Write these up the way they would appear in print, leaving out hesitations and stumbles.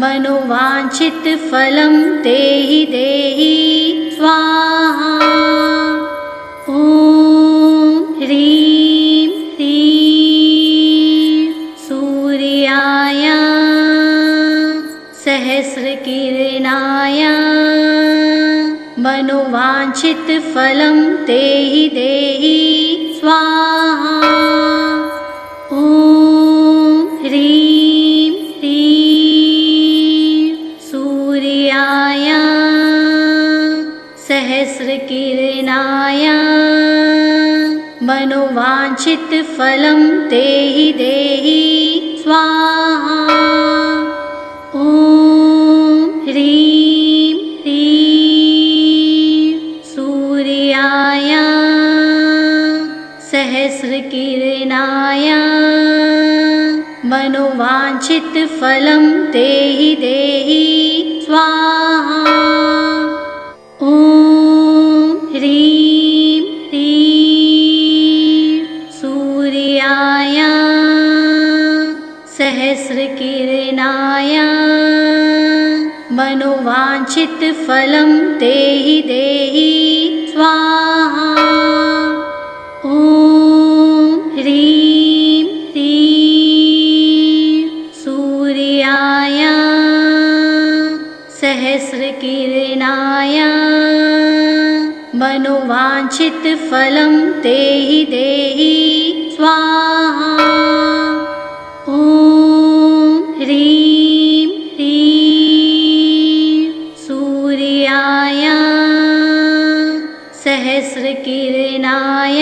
मनोवांछित फलं तेहि देहि स्वाहा। ॐ ह्रीं ह्रीं सूर्याय सहस्रकिरणाय मनोवांछित फलं तेहि देहि स्वाहा। ॐ ह्रीं ह्रीं सूर्याय सहस्रकिरणाय मनोवांछित फलं तेहि देहि स्वाहा। ॐ ह्रीं ह्रीं सूर्याय सहस्रकिरणाय मनोवांछित फलं तेहि देहि स्वाहा। ॐ ह्रीं ह्रीं सूर्याय सहस्रकिरणाय मनोवांछित फलं तेहि देहि स्वाहा। ॐ ह्रीं ह्रीं सूर्याय सहस्रकिरणाय मनोवांछित फलं तेहि देहि स्वाहा। ॐ ह्रीं ह्रीं सूर्याय सहस्रकिरणाय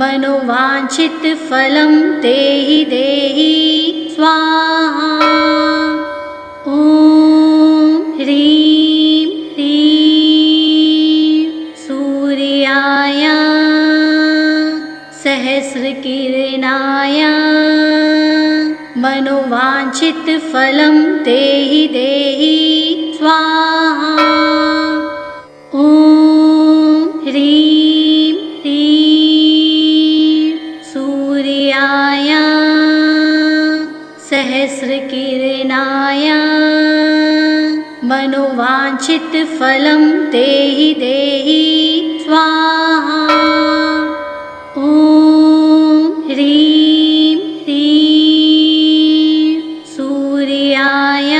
मनोवांछित फलं तेहि देहि स्वाहा। ॐ ह्रीं ह्रीं सूर्याय सहस्रकिरणाय मनोवांछित फलं तेहि देहि स्वाहा। ॐ ह्रीं ह्रीं सूर्याय सहस्रकिरणाय मनोवांछित फलं तेहि देहि स्वाहा। ॐ ह्रीं ह्रीं सूर्याय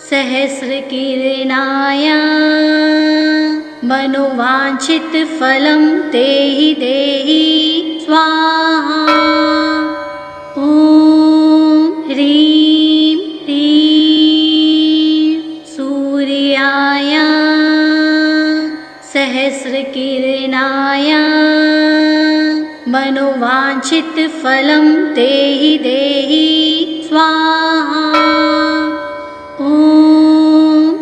सहस्रकिरणाय मनोवांछित फलं तेहि देहि स्वाहा। ॐ ह्रीं ह्रीं सूर्याय सहस्रकिरणाय मनोवांछित फलं तेहि देहि स्वाहा। ॐ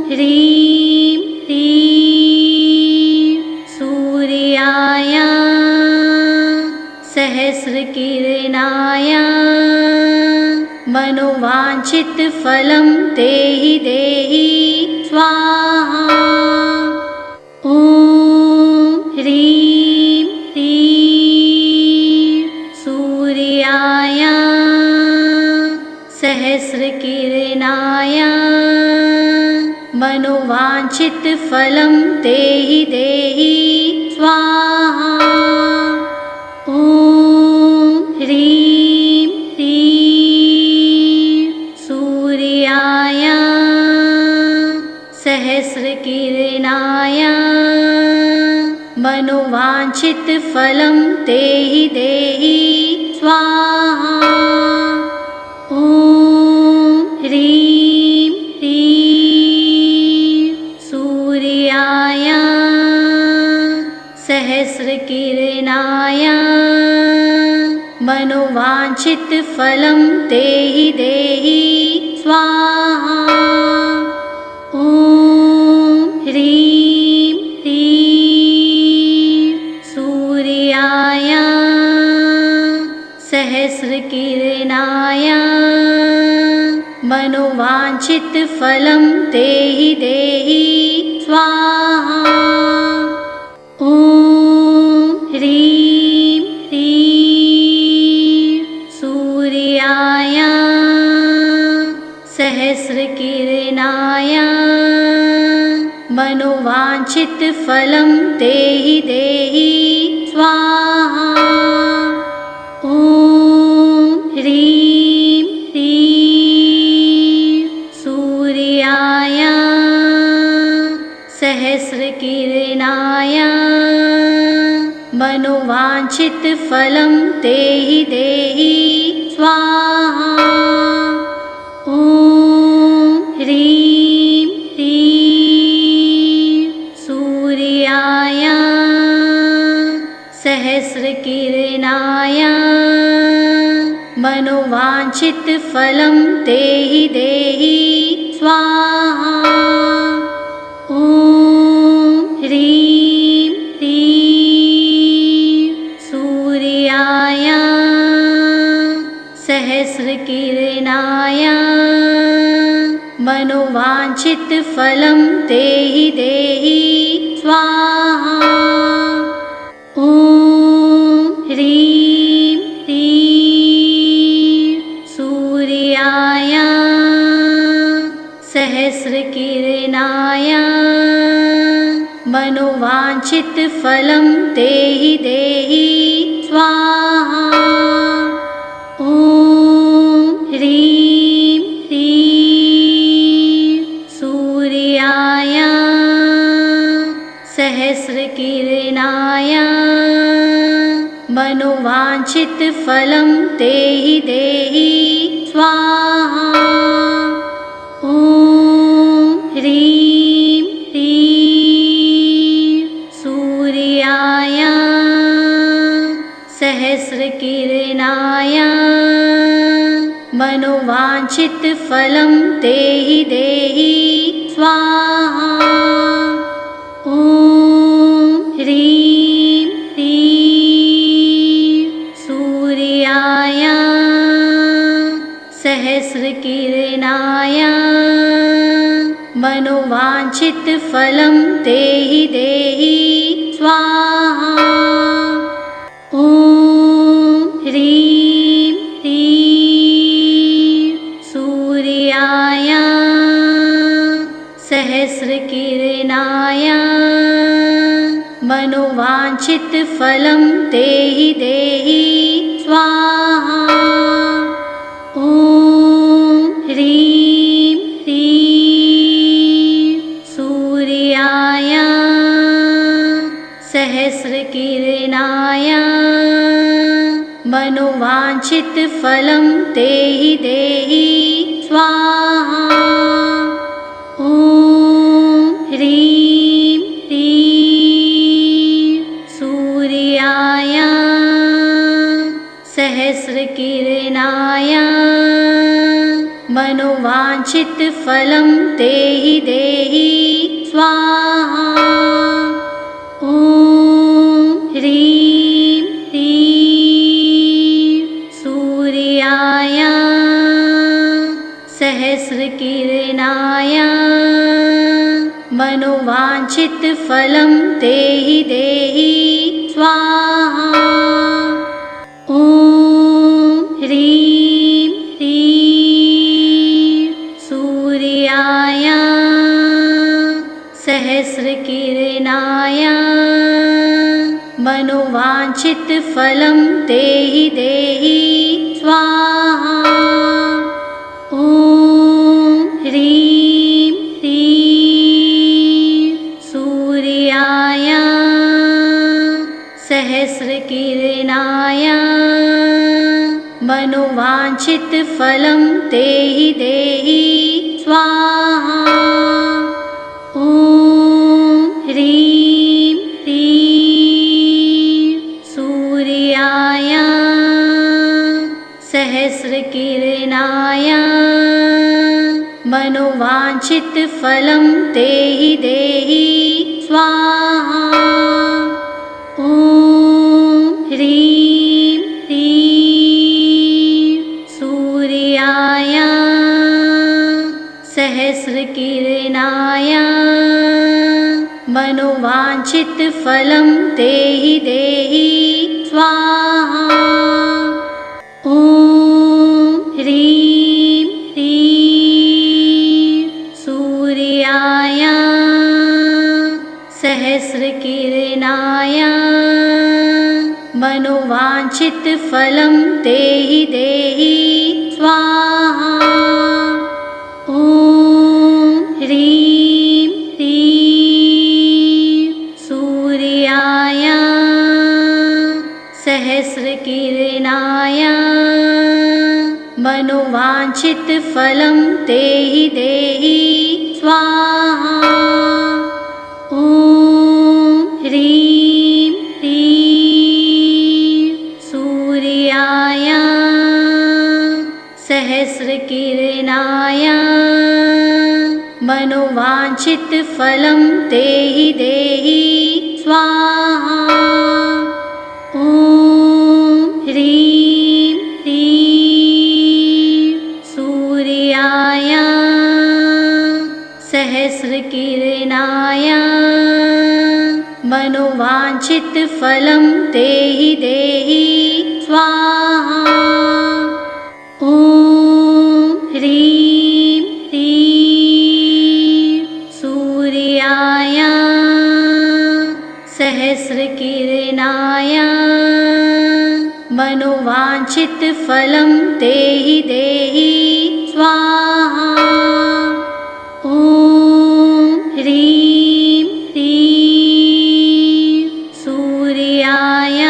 ह्रीं ह्रीं सूर्याय सहस्रकिरणाय मनोवांछित फलं तेहि देहि स्वाहा। ॐ ह्रीं ह्रीं सूर्याय सहस्रकिरणाय मनोवांछित फलं तेहि देहि स्वाहा। ॐ ह्रीं ह्रीं सूर्याय सहस्रकिरणाय मनोवांछित फलं तेहि देहि स्वाहा। ॐ ह्रीं ह्रीं सूर्याय सहस्रकिरणाय मनोवांछित फलं तेहि देहि स्वाहा। ॐ ह्रीं ह्रीं सूर्याय सहस्रकिरणाय मनोवांछित फलं तेहि देहि स्वाहा। ॐ ह्रीं ह्रीं सूर्याय सहस्रकिरणाय मनोवाञ्छितफलं देहि देहि स्वाहा। ॐ ह्रीं ह्रीं सूर्याय सहस्रकिरणाय मनोवाञ्छितफलं देहि देहि स्वाहा। ॐ ह्रीं ह्रीं सूर्याय सहस्रकिरणाय मनोवाञ्छितफलं देहि देहि स्वाहा। ॐ ह्रीं ह्रीं सूर्याय सहस्रकिरणाय मनोवाञ्छितफलं देहि देहि स्वाहा। ॐ ह्रीं ह्रीं सूर्याय सहस्रकिरणाय मनोवाञ्छितफलं देहि देहि स्वाहा। ॐ ह्रीं ह्रीं सूर्याय सहस्रकिरणाय मनोवाञ्छितफलं देहि देहि स्वाहा। ॐ ह्रीं ह्रीं सूर्याय सहस्रकिरणाय मनोवाञ्छितफलं देहि देहि स्वाहा। ॐ ह्रीं ह्रीं सूर्याय सहस्रकिरणाय मनोवाञ्छितफलं देहि देहि स्वाहा। ॐ ह्रीं ह्रीं सूर्याय सहस्रकिरणाय मनोवाञ्छितफलं देहि देहि स्वाहा। ॐ ह्रीं ह्रीं सूर्याय सहस्रकिरणाय मनोवाञ्छितफलं देहि देहि स्वाहा। ॐ ह्रीं ह्रीं सूर्याय सहस्रकिरणाय मनोवाञ्छितफलं देहि देहि स्वाहा। ॐ ह्रीं ह्रीं सूर्याय सहस्रकिरणाय मनोवाञ्छितफलं देहि देहि स्वाहा। ॐ ह्रीं ह्रीं सूर्याय सहस्रकिरणाय मनोवाञ्छितफलं देहि देहि स्वाहा। ॐ ह्रीं ह्रीं सूर्याय सहस्रकिरणाय मनोवाञ्छितफलं देहि देहि स्वाहा। ॐ ह्रीं ह्रीं सूर्याय सहस्रकिरणाय मनोवाञ्छितफलं देहि देहि स्वाहा। ॐ ह्रीं ह्रीं सूर्याय सहस्रकिरणाय मनोवाञ्छितफलं देहि देहि स्वाहा। ॐ ह्रीं ह्रीं सहस्रकिरणाय मनोवाञ्छितफलं देहि देहि स्वाहा। ॐ ह्रीं ह्रीं सूर्याय सहस्रकिरणाय मनोवाञ्छितफलं देहि देहि स्वाहा। ॐ ह्रीं ह्रीं सूर्याय सहस्रकिरणाय मनोवाञ्छितफलं देहि देहि स्वाहा। ॐ ह्रीं ह्रीं सूर्याय सहस्रकिरणाय मनोवाञ्छितफलं देहि देहि स्वाहा। ॐ ह्रीं ह्रीं सूर्याय सहस्रकिरणाय मनोवाञ्छितफलं देहि देहि स्वाहा। ॐ ह्रीं ह्रीं सूर्याय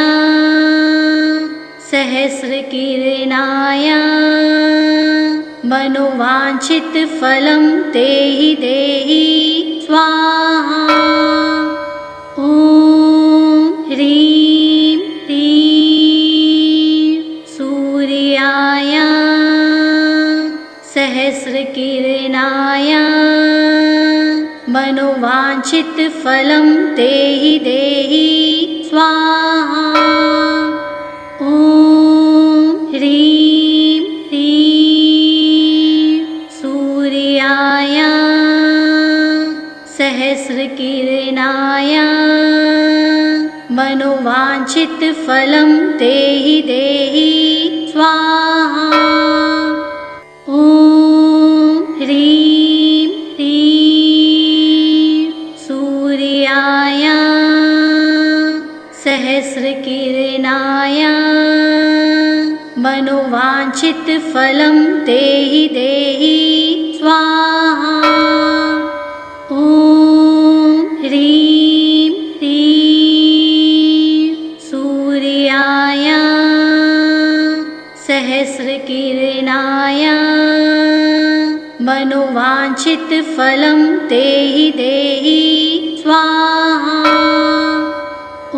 सहस्रकिरणाय मनोवाञ्छितफलं देहि देहि स्वाहा। ॐ ह्रीं ह्रीं सूर्याय सहस्रकिरणाय मनोवाञ्छितफलं देहि देहि स्वाहा। ॐ ह्रीं ह्रीं सूर्याय सहस्रकिरणाय मनोवाञ्छितफलं देहि देहि स्वाहा। ॐ ह्रीं ह्रीं सूर्याय सहस्रकिरणाय मनोवाञ्छितफलं देहि देहि स्वाहा। ॐ ह्रीं ह्रीं सूर्याय सहस्रकिरणाय मनोवाञ्छितफलं देहि देहि स्वाहा। ॐ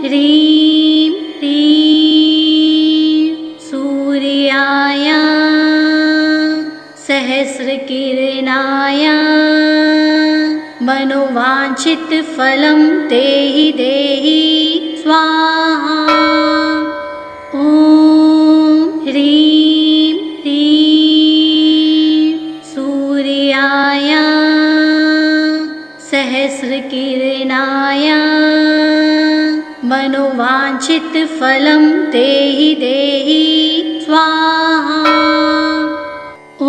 ह्रीं ह्रीं सूर्याय सहस्रकिरणाय मनोवाञ्छितफलं देहि देहि स्वाहा। ॐ ह्रीं ह्रीं सूर्याय सहस्रकिरणाय मनोवाञ्छितफलं देहि देहि स्वाहा। ॐ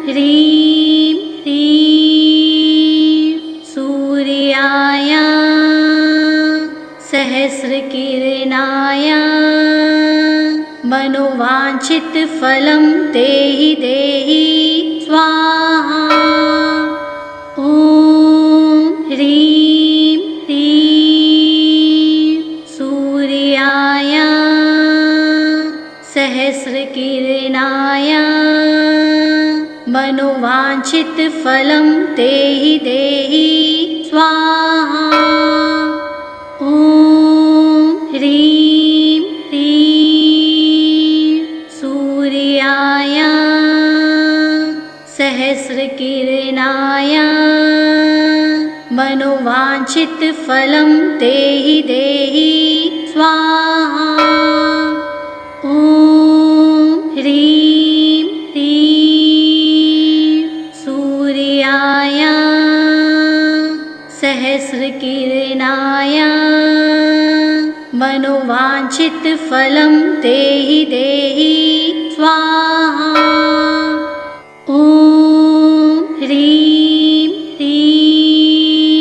ह्रीं ह्रीं सूर्याय सहस्रकिरणाय मनोवाञ्छितफलं देहि देहि स्वाहा। ॐ ह्रीं ह्रीं सूर्याय सहस्रकिरणाय मनोवाञ्छितफलं देहि देहि स्वाहा। ॐ ह्रीं ह्रीं सूर्याय सहस्रकिरणाय मनोवाञ्छितफलं देहि देहि स्वाहा। ॐ ह्रीं ह्रीं सूर्याय सहस्रकिरणाय मनोवाञ्छितफलं देहि देहि स्वाहा। ॐ ह्रीं ह्रीं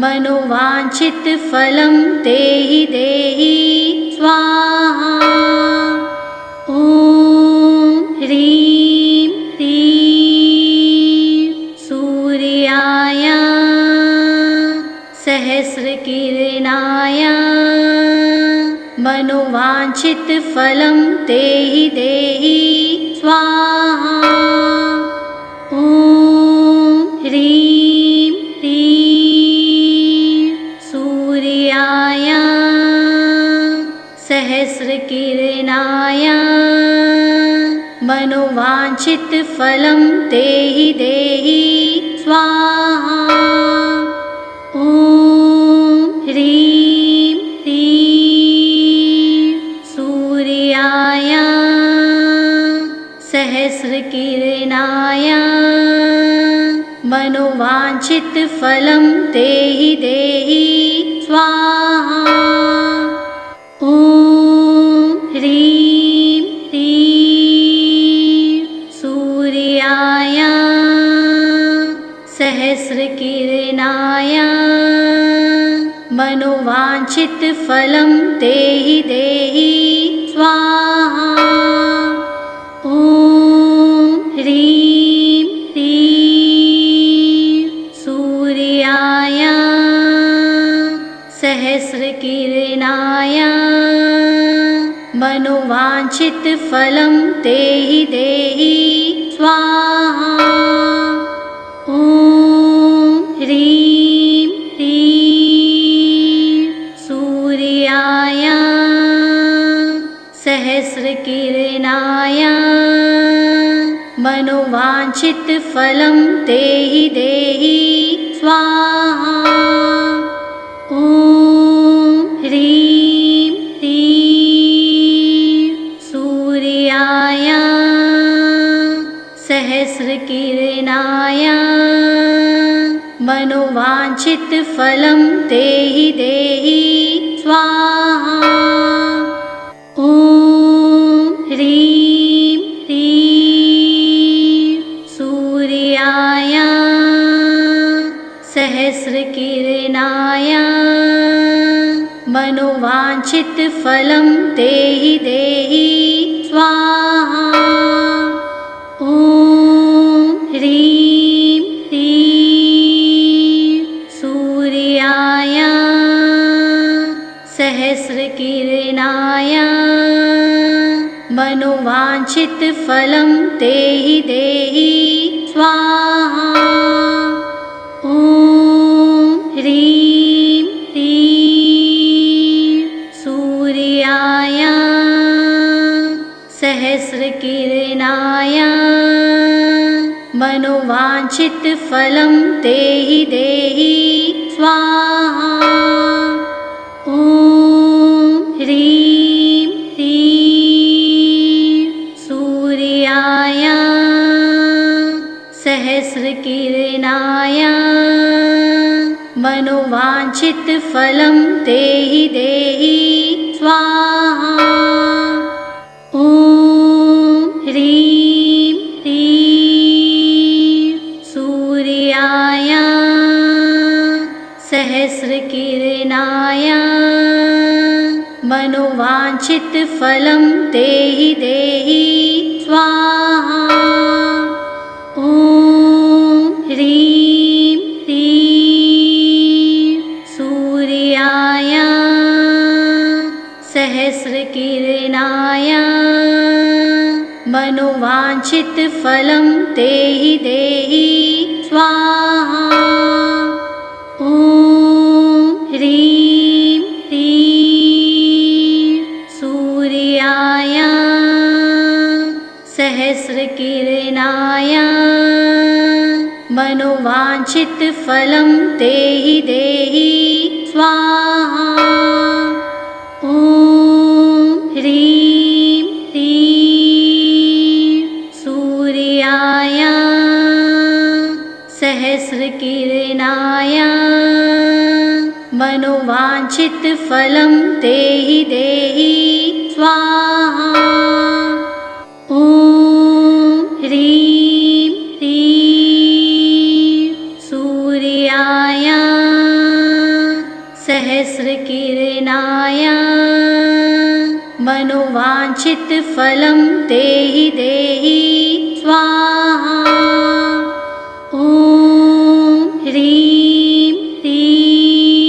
मनोवांछित फलं तेहि देहि स्वाहा। ॐ ह्रीं क्लीं सूर्याय सहस्रकिरणाय मनोवांछित फलं तेहि देहि स्वाहा। ॐ ह्रीं क्लीं सूर्याय सहस्रकिरणाय मनोवांछित फलं तेहि देहि स्वाहा। ॐ ह्रीं क्लीं सूर्याय सहस्रकिरणाय मनोवांछित फलं तेहि देहि स्वाहा। ॐ ह्रीं क्लीं सूर्याय सहस्रकिरणाय मनोवांछित फलं तेहि देहि स्वाहा। ॐ ह्रीं क्लीं सूर्याय सहस्रकिरणाय मनोवांछित फलं तेहि देहि स्वाहा। ॐ ह्रीं क्लीं सूर्याय सहस्रकिरणाय मनोवांछित फलं तेहि देहि स्वाहा। ॐ ह्रीं क्लीं सूर्याय सहस्रकिरणाय मनोवांछित फलं तेहि देहि स्वाहा। ॐ ह्रीं क्लीं सूर्याय सहस्रकिरणाय मनोवांछित फलं तेहि देहि स्वाहा। ॐ ह्रीं क्लीं सूर्याय सहस्रकिरणाय मनोवांछित फलं तेहि देहि स्वाहा। ॐ ह्रीं क्लीं सूर्याय सहस्रकिरणाय मनोवांछित फलं तेहि देहि स्वाहा। ॐ ह्रीं क्लीं सूर्याय सहस्रकिरणाय मनोवांछित फलं तेहि देहि स्वाहा। ॐ ह्रीं क्लीं सूर्याय सहस्रकिरणाय मनोवांछित फलं तेहि देहि स्वाहा। ॐ ह्रीं क्लीं सूर्याय सहस्रकिरणाय मनोवांछित फलं तेहि देहि स्वाहा। ॐ ह्रीं क्लीं सूर्याय सहस्रकिरणाय मनोवांछित फलं तेहि देहि स्वाहा। ॐ ह्रीं क्लीं सूर्याय सहस्रकिरणाय मनोवांछित फलं तेहि देहि स्वाहा। ॐ ह्रीं क्लीं सूर्याय सहस्रकिरणाय मनोवाञ्छितफलं देहि देहि स्वाहा। ॐ ह्रीं ह्रीं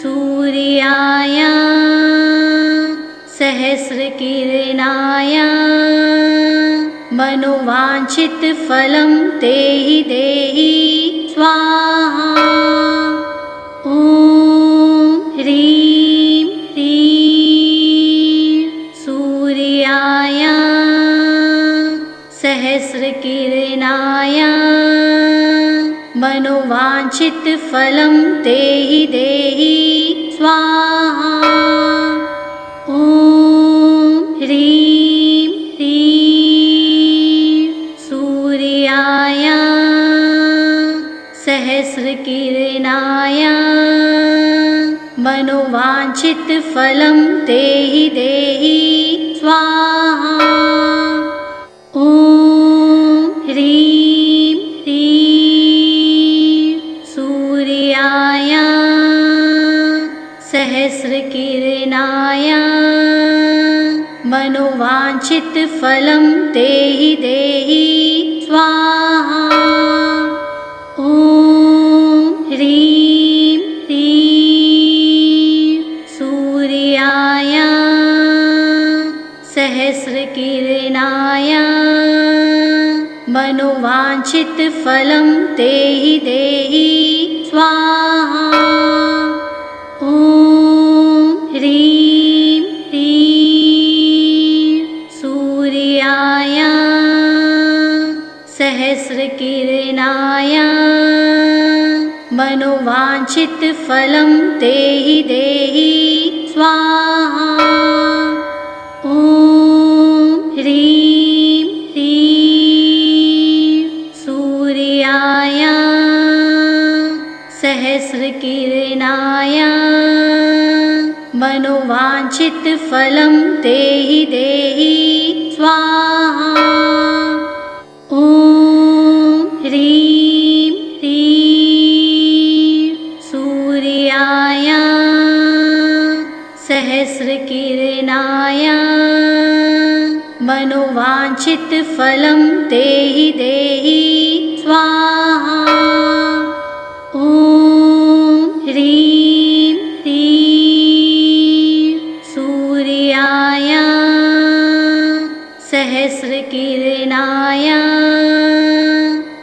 सूर्याय सहस्रकिरणाय मनोवाञ्छितफलं देहि देहि स्वाहा। ॐ ह्रीं ह्रीं सूर्याय सहस्रकिरणाय मनोवाञ्छितफलं देहि देहि स्वाहा। ॐ ह्रीं ह्रीं सूर्याय सहस्रकिरणाय मनोवाञ्छितफलं देहि देहि स्वाहा। ॐ ह्रीं ह्रीं सूर्याय सहस्रकिरणाय मनोवाञ्छितफलं देहि देहि स्वाहा। ॐ ह्रीं ह्रीं सूर्याय सहस्रकिरणाय मनोवाञ्छितफलं देहि देहि स्वाहा। ॐ ह्रीं ह्रीं सूर्याय सहस्रकिरणाय मनोवाञ्छितफलं देहि देहि स्वाहा। ॐ ह्रीं ह्रीं सूर्याय सहस्रकिरणाय मनोवाञ्छितफलं देहि देहि स्वाहा। ॐ ह्रीं ह्रीं सूर्याय सहस्रकिरणाय मनोवाञ्छितफलं देहि देहि स्वाहा। ॐ ह्रीं ह्रीं सूर्याय सहस्रकिरणाय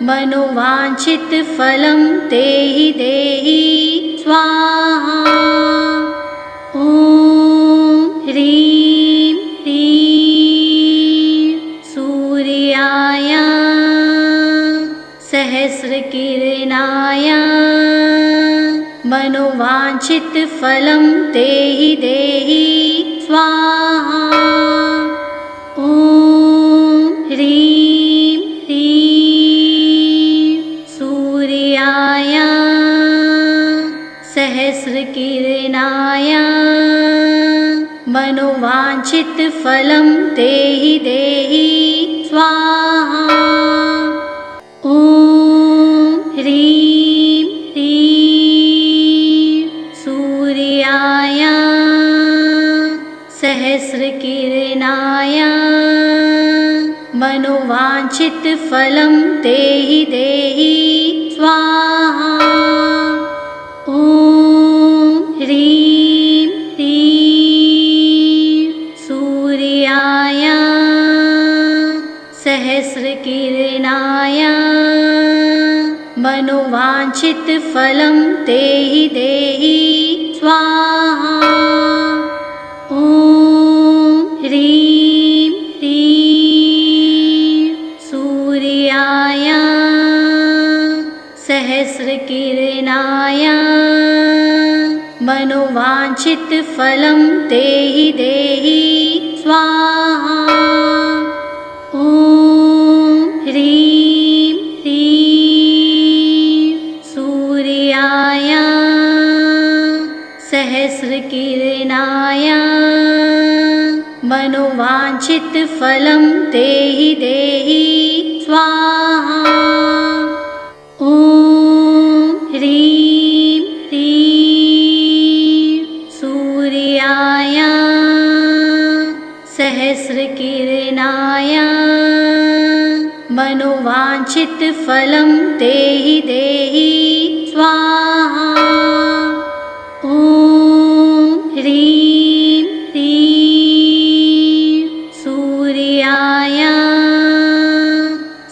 मनोवाञ्छितफलं देहि देहि स्वाहा। ॐ ह्रीं ह्रीं सूर्याय सहस्रकिरणाय मनोवाञ्छितफलं देहि देहि स्वाहा। ॐ ह्रीं ह्रीं सूर्याय सहस्रकिरणाय मनोवाञ्छितफलं देहि देहि स्वाहा। ॐ ह्रीं ह्रीं सूर्याय सहस्रकिरणाय मनोवाञ्छितफलं देहि देहि स्वाहा। ॐ ह्रीं ह्रीं सूर्याय सहस्रकिरणाय मनोवाञ्छितफलं देहि देहि स्वाहा। ॐ ह्रीं ह्रीं सूर्याय सहस्रकिरणाय मनोवाञ्छितफलं देहि देहि स्वाहा। ॐ ह्रीं ह्रीं सूर्याय सहस्रकिरणाय मनोवाञ्छितफलं देहि देहि स्वाहा। ॐ ह्रीं ह्रीं सहस्रकिरणाय मनोवाञ्छितफलं देहि देहि स्वाहा। ॐ ह्रीं ह्रीं सूर्याय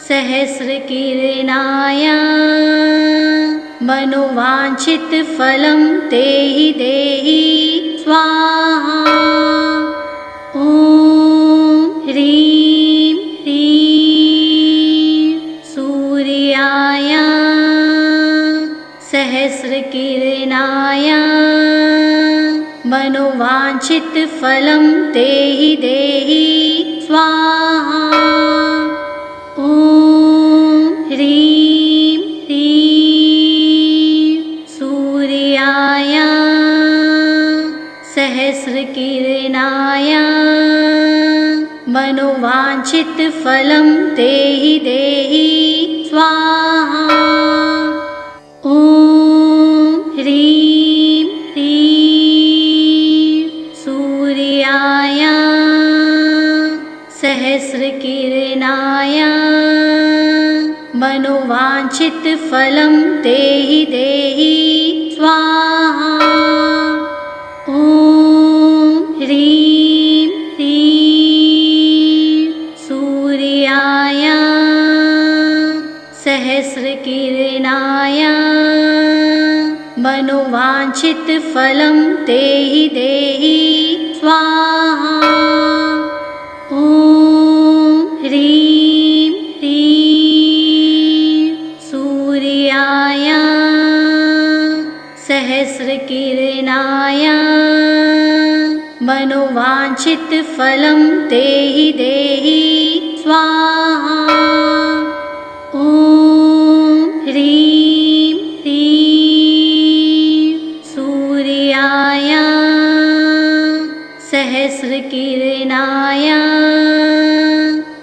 सहस्रकिरणाय मनोवाञ्छितफलं देहि देहि स्वाहा। ॐ ह्रीं ह्रीं सूर्याय सहस्रकिरणाय मनोवाञ्छितफलं देहि देहि स्वाहा। ॐ ह्रीं ह्रीं सूर्याय सहस्रकिरणाय मनोवाञ्छितफलं देहि देहि स्वाहा। ॐ ह्रीं ह्रीं सूर्याय सहस्रकिरणाय मनोवाञ्छितफलं देहि देहि स्वाहा। ॐ ह्रीं ह्रीं सूर्याय सहस्रकिरणाय मनोवाञ्छितफलं देहि देहि स्वाहा। ॐ ह्रीं ह्रीं सूर्याय सहस्रकिरणाय मनोवाञ्छितफलं देहि देहि स्वाहा। ॐ ह्रीं ह्रीं सूर्याय सहस्रकिरणाय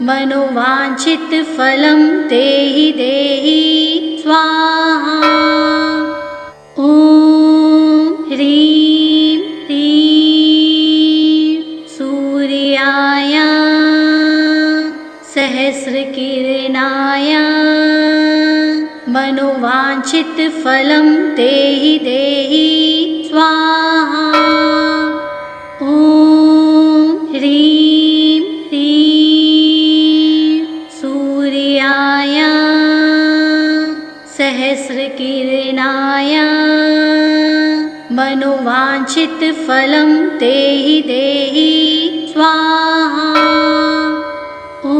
मनोवाञ्छितफलं देहि देहि स्वाहा। ॐ ह्रीं ह्रीं सूर्याय सहस्रकिरणाय मनोवाञ्छितफलं देहि देहि स्वाहा। ॐ ह्रीं ह्रीं सूर्याय सहस्रकिरणाय मनोवाञ्छितफलं देहि देहि स्वाहा। ॐ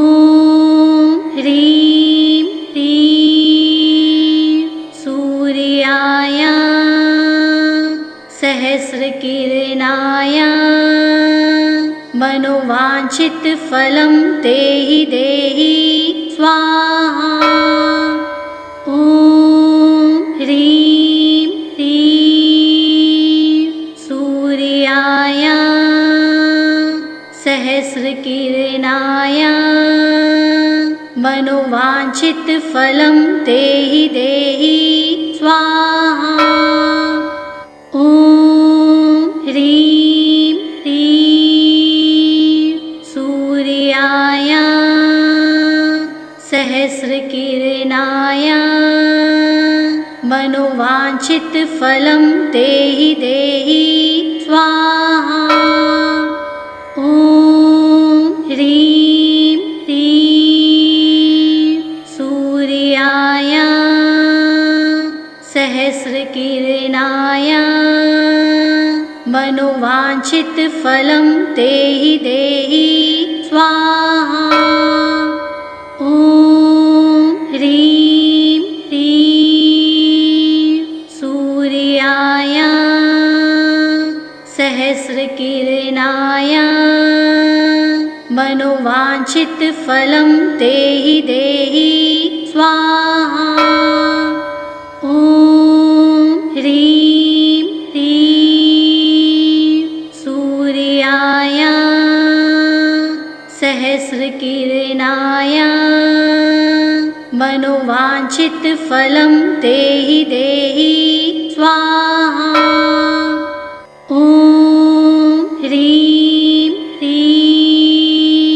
ह्रीं ह्रीं सूर्याय सहस्रकिरणाय मनोवाञ्छितफलं देहि देहि स्वाहा। ॐ ह्रीं ह्रीं सूर्याय सहस्रकिरणाय मनोवाञ्छितफलं देहि देहि स्वाहा। ॐ ह्रीं ह्रीं सूर्याय सहस्रकिरणाय मनोवाञ्छितफलं देहि देहि स्वाहा। ॐ ह्रीं ह्रीं सूर्याय सहस्रकिरणाय मनोवाञ्छितफलं देहि देहि स्वाहा। ॐ ह्रीं ह्रीं सूर्याय सहस्रकिरणाय मनोवाञ्छितफलं देहि देहि स्वाहा। ॐ ह्रीं ह्रीं सूर्याय सहस्रकिरणाय मनोवाञ्छितफलं देहि देहि स्वाहा। ॐ ह्रीं ह्रीं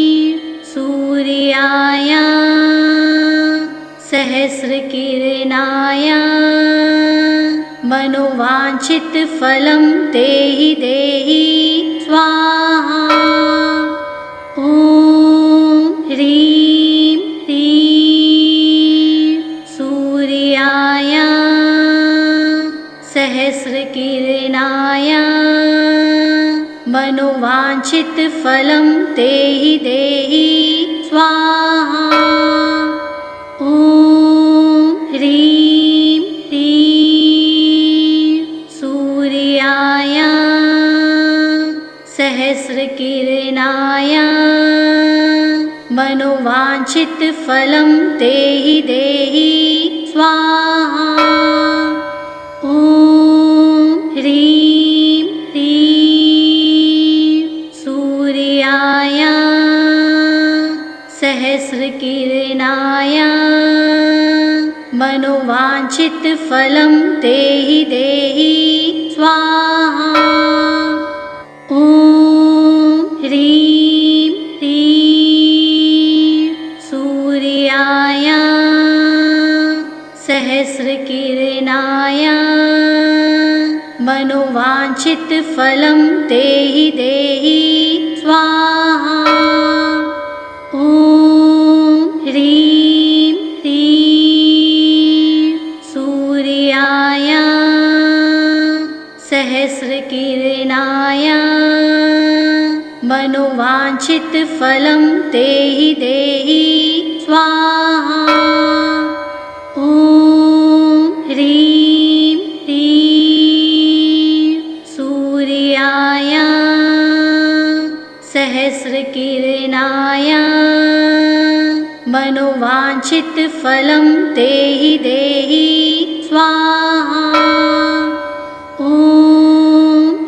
फलं तेहि देहि स्वाहा। ॐ ह्रीं ह्रीं सूर्याय सहस्रकिरणाय मनोवाञ्छितफलं तेहि देहि स्वाहा। ॐ ह्रीं ह्रीं सूर्याय सहस्रकिरणाय मनोवाञ्छितफलं तेहि देहि स्वाहा। ॐ ह्रीं ह्रीं सूर्याय सहस्रकिरणाय मनोवाञ्छितफलं तेहि देहि स्वाहा। ॐ ह्रीं ह्रीं सूर्याय सहस्रकिरणाय मनोवाञ्छितफलं तेहि देहि स्वाहा। ॐ ह्रीं ह्रीं सूर्याय सहस्रकिरणाय मनोवाञ्छितफलं तेहि देहि स्वाहा। ॐ ह्रीं ह्रीं सूर्याय सहस्रकिरणाय मनोवाञ्छितफलं तेहि देहि स्वाहा। ॐ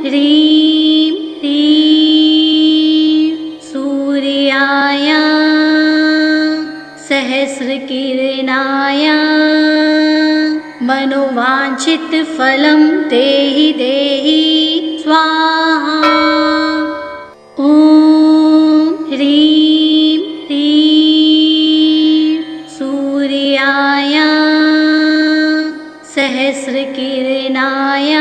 ह्रीं ह्रीं सूर्याय सहस्रकिरणाय मनोवाञ्छितफलं तेहि देहि स्वाहा। ॐ ह्रीं ह्रीं सूर्याय सहस्रकिरणाय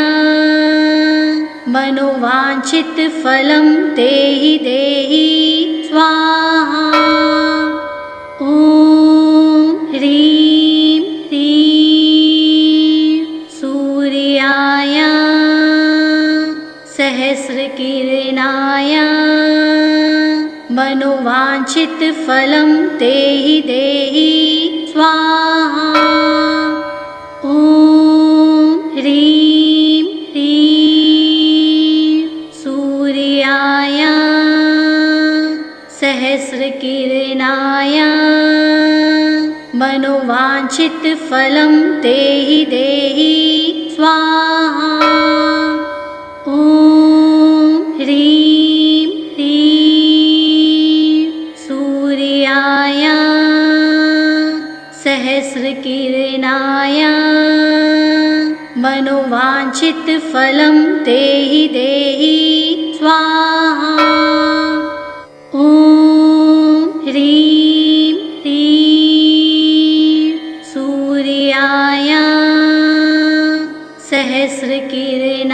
मनोवाञ्छितफलं तेहि देहि स्वाहा। ॐ ह्रीं ह्रीं सूर्याय सहस्रकिरणाय मनोवाञ्छितफलं तेहि देहि स्वाहा। ॐ ह्रीं ह्रीं सूर्याय सहस्रकिरणाय मनोवाञ्छितफलं तेहि देहि स्वाहा। ॐ ह्रीं ह्रीं सूर्याय सहस्रकिरणाय मनोवाञ्छितफलं तेहि देहि स्वाहा। ॐ ह्रीं ह्रीं सूर्याय सहस्रकिरणाय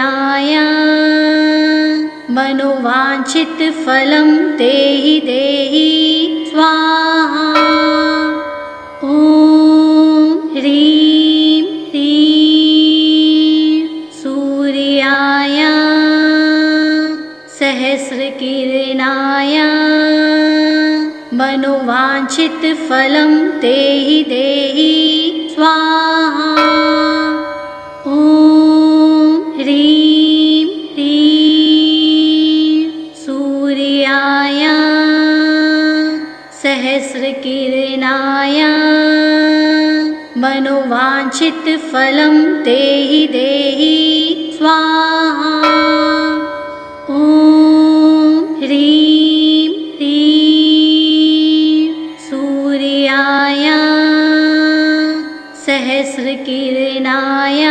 मनोवाञ्छितफलं तेहि देहि स्वाहा। ॐ ह्रीं ह्रीं सूर्याय सहस्रकिरणाय मनोवाञ्छितफलं तेहि देहि स्वाहा। ॐ ह्रीं ह्रीं सूर्याय सहस्रकिरणाय मनोवाञ्छितफलं तेहि देहि स्वाहा। ॐ ह्रीं ह्रीं सूर्याय सहस्रकिरणाय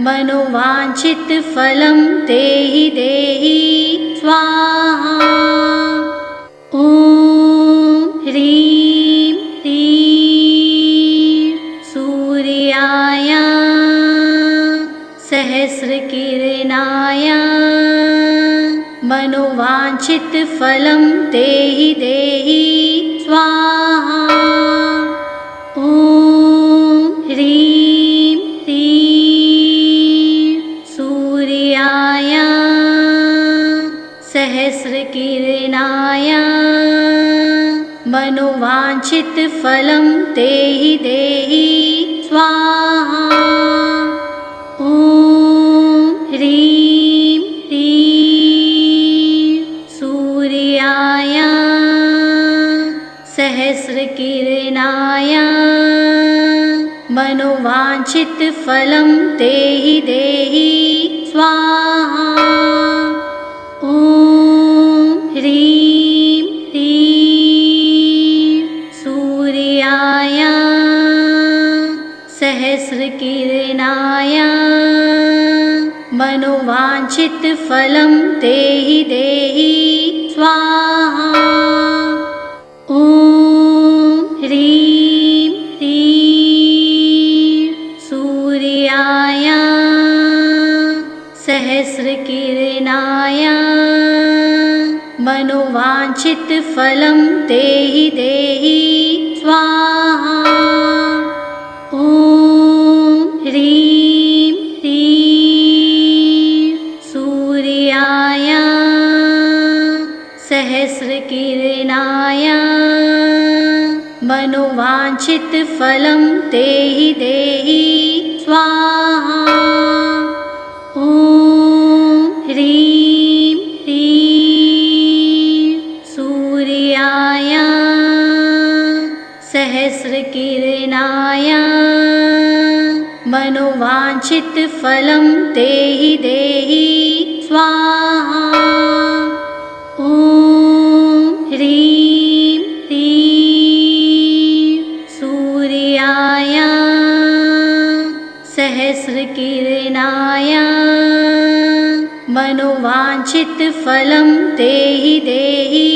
मनोवाञ्छितफलं तेहि देहि स्वाहा। ॐ ह्रीं ह्रीं सूर्याय सहस्रकिरणाय सहस्रकिरणाय मनोवाञ्छितफलं देहि देहि स्वाहा। ॐ ह्रीं श्रीं सूर्याय सहस्रकिरणाय मनोवाञ्छितफलं देहि देहि स्वाहा। ॐ ह्रीं श्रीं सूर्याय सहस्रकिरणाय मनोवाञ्छितफलं देहि देहि स्वाहा। ॐ ह्रीं श्रीं सूर्याय सहस्रकिरणाय मनोवाञ्छितफलं देहि देहि स्वाहा। ॐ ह्रीं श्रीं सूर्याय सहस्रकिरणाय मनोवाञ्छितफलं देहि देहि स्वाहा। ॐ ह्रीं श्रीं सूर्याय सहस्रकिरणाय मनोवाञ्छितफलं देहि देहि स्वाहा। ॐ ह्रीं श्रीं सूर्याय सहस्रकिरणाय मनोवाञ्छितफलं देहि देहि स्वाहा। ॐ ह्रीं श्रीं सूर्याय सहस्रकिरणाय मनोवाञ्छितफलं देहि देहि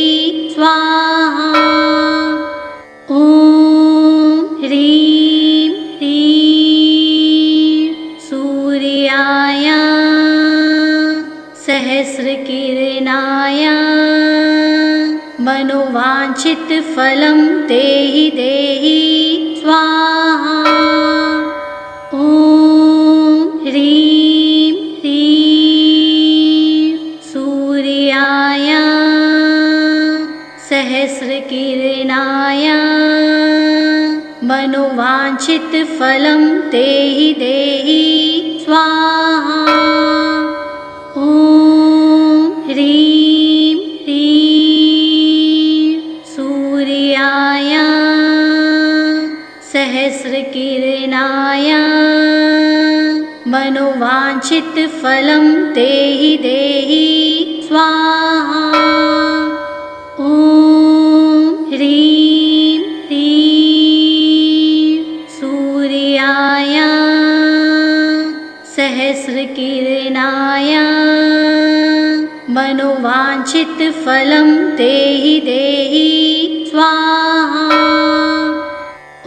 स्वाहा। ॐ ह्रीं श्रीं सूर्याय सहस्रकिरणाय मनोवाञ्छितफलं देहि देहि स्वाहा। ॐ ह्रीं श्रीं सूर्याय सहस्रकिरणाय मनोवाञ्छितफलं देहि देहि स्वाहा। ॐ ह्रीं श्रीं सूर्याय सहस्रकिरणाय मनोवाञ्छितफलं देहि देहि स्वाहा। ॐ ह्रीं श्रीं सूर्याय सहस्रकिरणाय मनोवाञ्छितफलं देहि देहि स्वाहा।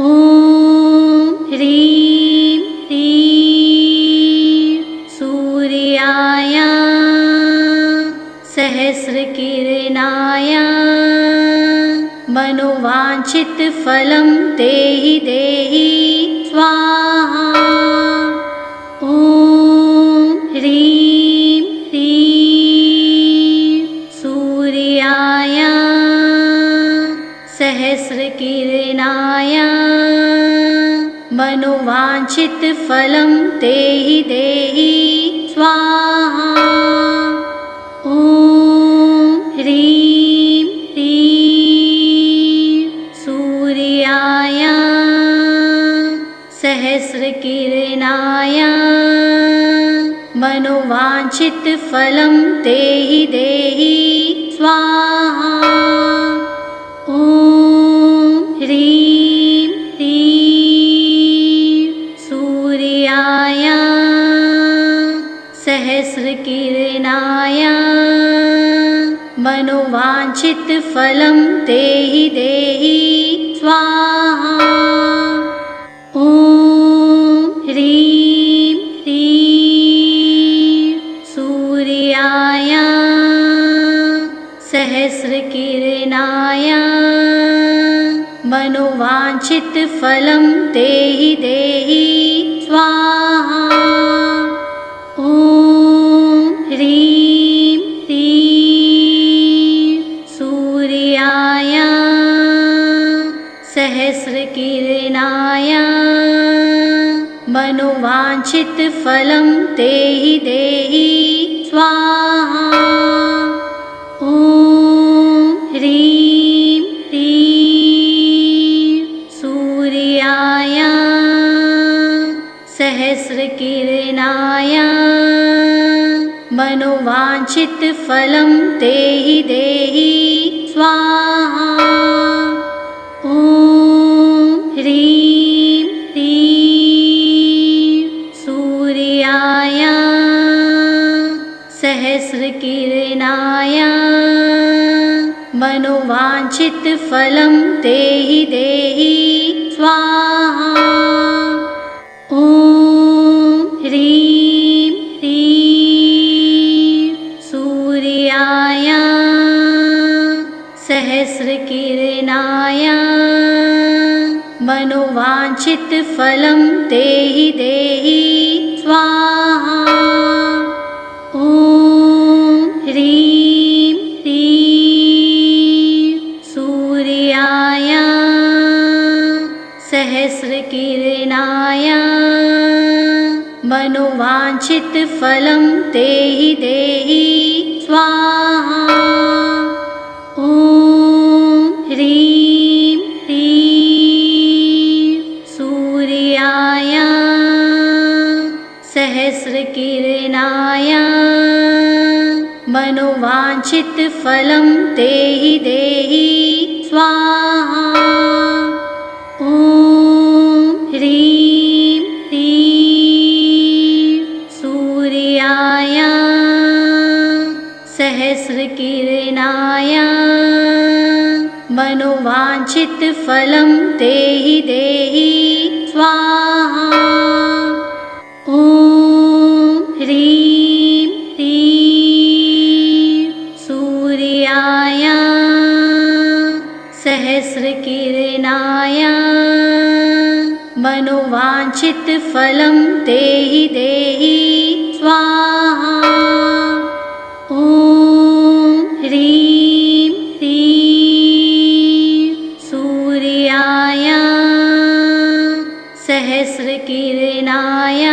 ॐ ह्रीं श्रीं सूर्याय सहस्रकिरणाय मनोवाञ्छितफलं देहि देहि स्वाहा। ॐ ह्रीं श्रीं सूर्याय सहस्रकिरणाय मनोवाञ्छितफलं देहि देहि स्वाहा। ॐ ह्रीं श्रीं सूर्याय सहस्रकिरणाय मनोवाञ्छितफलं देहि देहि स्वाहा। ॐ ह्रीं श्रीं सूर्याय सहस्रकिरणाय मनोवाञ्छितफलं देहि देहि स्वाहा। ॐ ह्रीं श्रीं मनोवाञ्छितफलं देहि देहि स्वाहा। ॐ ह्रीं श्रीं सूर्याय सहस्रकिरणाय मनोवाञ्छितफलं देहि देहि स्वाहा। ॐ ह्रीं श्रीं सूर्याय सहस्रकिरणाय मनोवाञ्छितफलं देहि देहि स्वाहा। ॐ ह्रीं श्रीं सूर्याय सहस्रकिरणाय मनोवाञ्छितफलं देहि देहि स्वाहा। ॐ ह्रीं श्रीं सूर्याय सहस्रकिरणाय मनोवाञ्छितफलं देहि देहि स्वाहा। ॐ ह्रीं श्रीं सूर्याय सहस्रकिरणाय मनोवाञ्छितफलं देहि देहि स्वाहा। ॐ ह्रीं श्रीं सूर्याय सहस्रकिरणाय मनोवाञ्छितफलं देहि देहि स्वाहा। ॐ ह्रीं श्रीं सूर्याय सहस्रकिरणाय मनोवाञ्छितफलं देहि देहि स्वाहा। ॐ ह्रीं श्रीं सूर्याय सहस्रकिरणाय मनोवाञ्छितफलं देहि देहि स्वाहा। ॐ ह्रीं श्रीं सूर्याय सहस्रकिरणाय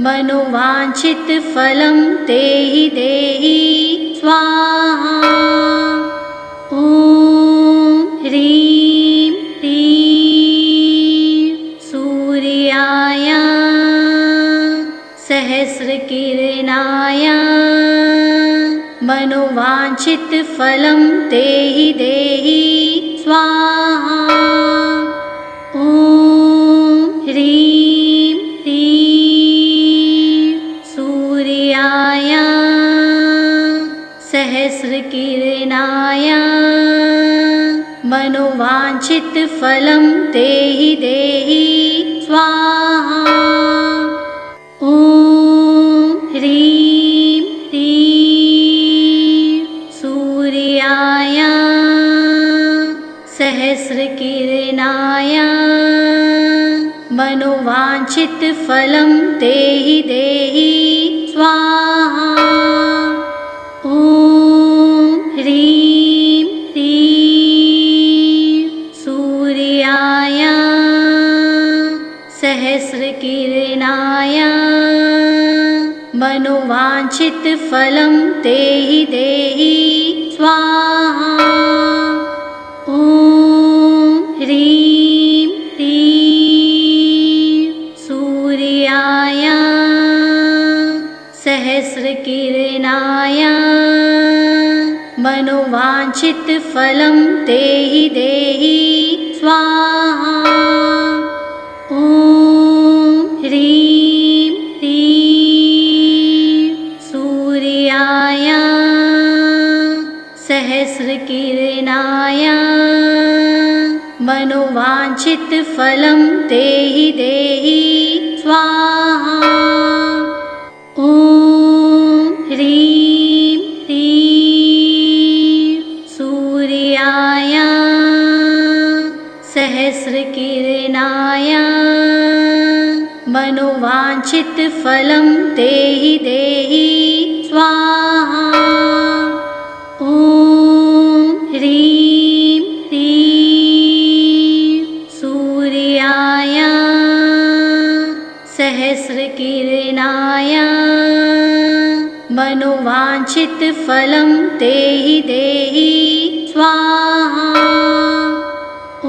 मनोवाञ्छितफलं देहि देहि स्वाहा। ॐ ह्रीं श्रीं सूर्याय सहस्रकिरणाय मनोवाञ्छितफलं देहि देहि स्वाहा। ॐ ह्रीं श्रीं सूर्याय सहस्रकिरणाय मनोवाञ्छितफलं देहि देहि स्वाहा। ॐ ह्रीं श्रीं सूर्याय सहस्रकिरणाय मनोवाञ्छितफलं देहि देहि स्वाहा। ॐ ह्रीं श्रीं सूर्याय सहस्रकिरणाय मनोवाञ्छितफलं देहि देहि स्वाहा। ॐ ह्रीं श्रीं सूर्याय सहस्रकिरणाय मनोवाञ्छितफलं देहि देहि स्वाहा। ॐ ह्रीं श्रीं सूर्याय सहस्रकिरणाय मनोवाञ्छितफलं देहि देहि स्वाहा। ॐ ह्रीं श्रीं सूर्याय फलं तेहि देहि स्वाहा। ॐ ह्रीं ह्रीं सूर्याय सहस्रकिरणाय मनोवाञ्छितफलं तेहि देहि स्वाहा। ॐ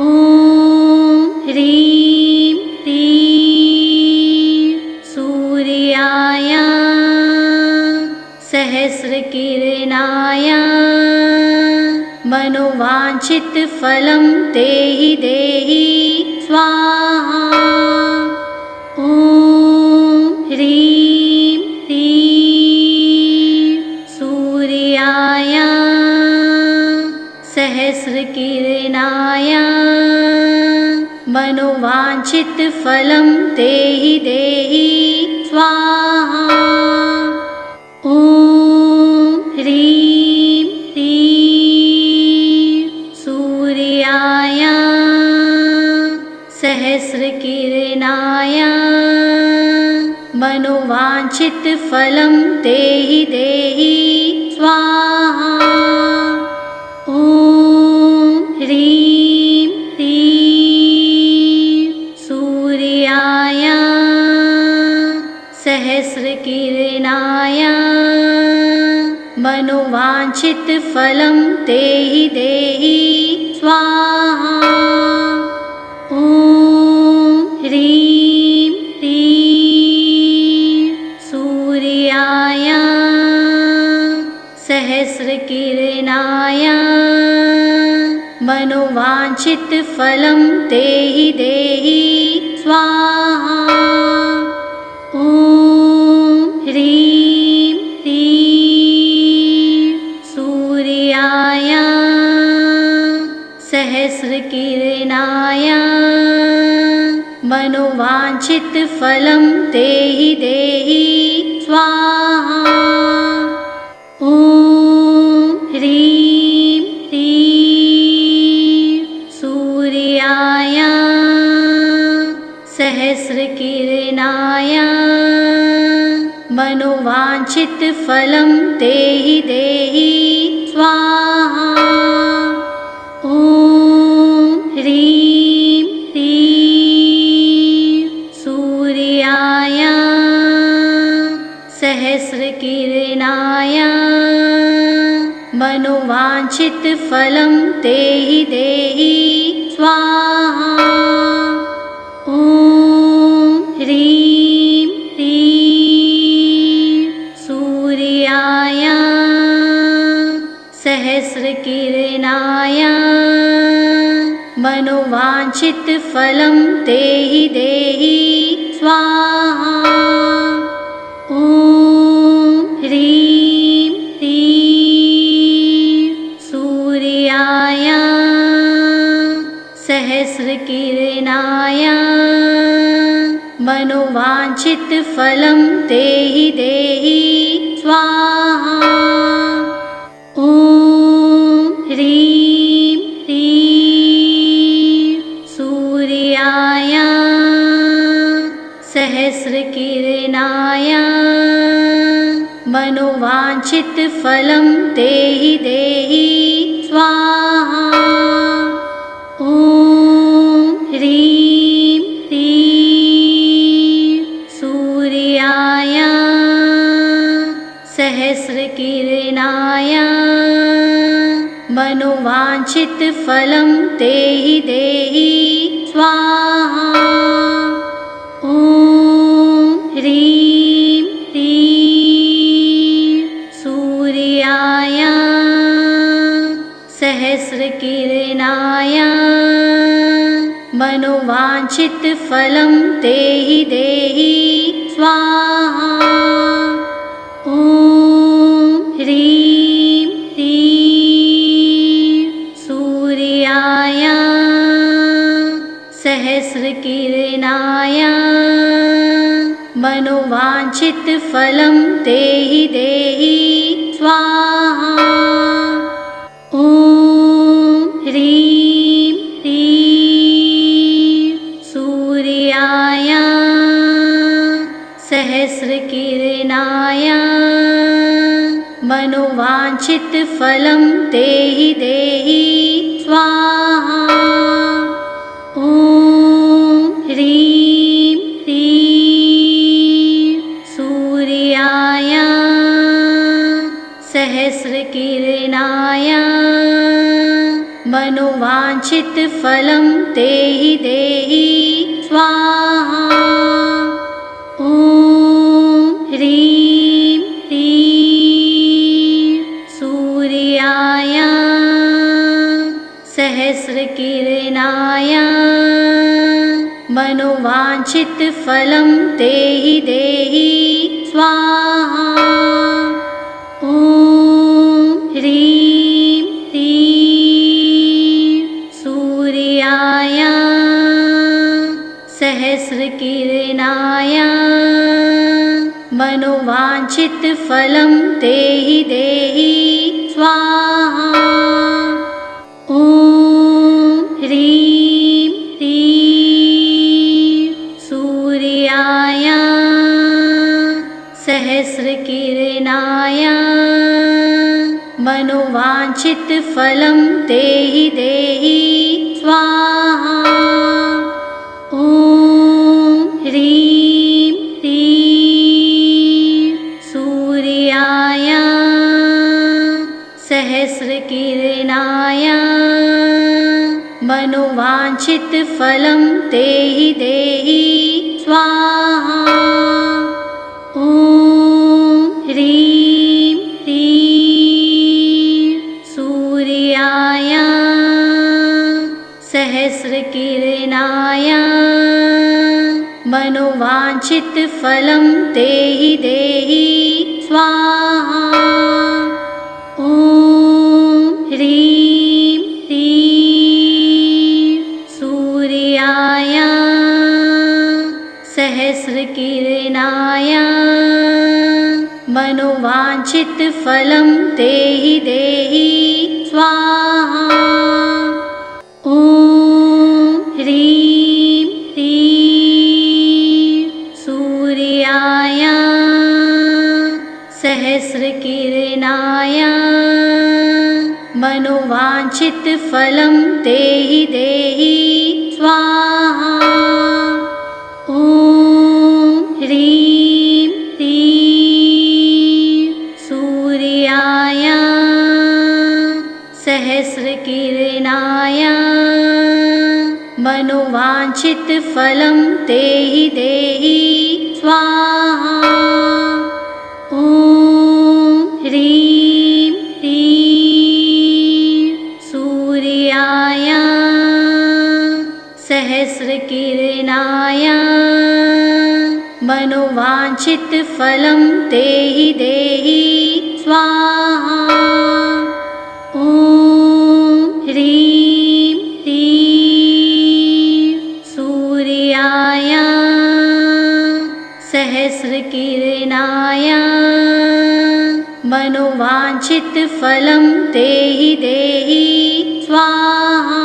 ह्रीं ह्रीं सूर्याय सहस्रकिरणाय मनोवाञ्छितफलं तेहि देहि स्वाहा। ॐ ह्रीं ह्रीं सूर्याय सहस्रकिरणाय मनोवाञ्छितफलं तेहि देहि स्वाहा। ॐ ह्रीं ह्रीं सूर्याय सहस्रकिरणाय मनोवाञ्छितफलं तेहि देहि स्वाहा। ॐ ह्रीं ह्रीं सूर्याय सहस्रकिरणाय मनोवाञ्छितफलं तेहि देहि स्वाहा। ॐ ह्रीं ह्रीं सूर्याय सहस्रकिरणाय मनोवाञ्छितफलं तेहि देहि स्वाहा। ॐ ह्रीं ह्रीं सूर्याय सहस्रकिरणाय मनोवाञ्छितफलं तेहि देहि स्वाहा। ॐ ह्रीं ह्रीं सूर्याय सहस्रकिरणाय मनोवाञ्छितफलं तेहि देहि स्वाहा। ॐ ह्रीं ह्रीं सूर्याय सहस्रकिरणाय मनोवाञ्छितफलं तेहि देहि स्वाहा। ॐ ह्रीं ह्रीं सूर्याय सहस्रकिरणाय मनोवाञ्छितफलं तेहि देहि स्वाहा। ॐ ह्रीं ह्रीं सूर्याय सहस्रकिरणाय मनोवाञ्छितफलं तेहि देहि स्वाहा। ॐ ह्रीं ह्रीं सूर्याय सहस्रकिरणाय मनोवाञ्छितफलं तेहि देहि स्वाहा। ॐ ह्रीं ह्रीं सूर्याय सहस्रकिरणाय मनोवाञ्छितफलं तेहि देहि स्वाहा। ॐ ह्रीं ह्रीं सूर्याय सहस्रकिरणाय मनोवाञ्छितफलं तेहि देहि स्वाहा। ॐ ह्रीं ह्रीं सूर्याय सहस्रकिरणाय मनोवाञ्छितफलं तेहि देहि स्वाहा। ॐ ह्रीं ह्रीं सूर्याय सहस्रकिरणाय मनोवाञ्छितफलं देहि देहि स्वाहा। ॐ ह्रीं ह्रीं सूर्याय सहस्रकिरणाय मनोवाञ्छितफलं देहि देहि स्वाहा। ॐ ह्रीं ह्रीं सूर्याय सहस्रकिरणाय मनोवाञ्छितफलं देहि देहि स्वाहा। ॐ ह्रीं ह्रीं सूर्याय सहस्रकिरणाय मनोवाञ्छितफलं देहि देहि स्वाहा। ॐ ह्रीं ह्रीं सूर्याय सहस्रकिरणाय मनोवाञ्छितफलं देहि देहि स्वाहा। ॐ ह्रीं ह्रीं सूर्याय सहस्रकिरणाय मनोवाञ्छितफलं देहि देहि स्वाहा। ॐ ह्रीं ह्रीं सूर्याय सहस्रकिरणाय मनोवाञ्छितफलं देहि देहि स्वाहा। ॐ ह्रीं ह्रीं सूर्याय सहस्रकिरणाय मनोवाञ्छितफलं देहि देहि स्वाहा। ॐ ह्रीं ह्रीं सूर्याय सहस्रकिरणाय मनोवाञ्छितफलं देहि देहि स्वाहा। ॐ ह्रीं ह्रीं सूर्याय सहस्रकिरणाय मनोवाञ्छितफलं देहि देहि स्वाहा। ॐ ह्रीं ह्रीं सूर्याय सहस्रकिरणाय मनोवाञ्छितफलं देहि देहि स्वाहा। ॐ ह्रीं ह्रीं सूर्याय सहस्रकिरणाय मनोवाञ्छितफलं देहि देहि स्वाहा।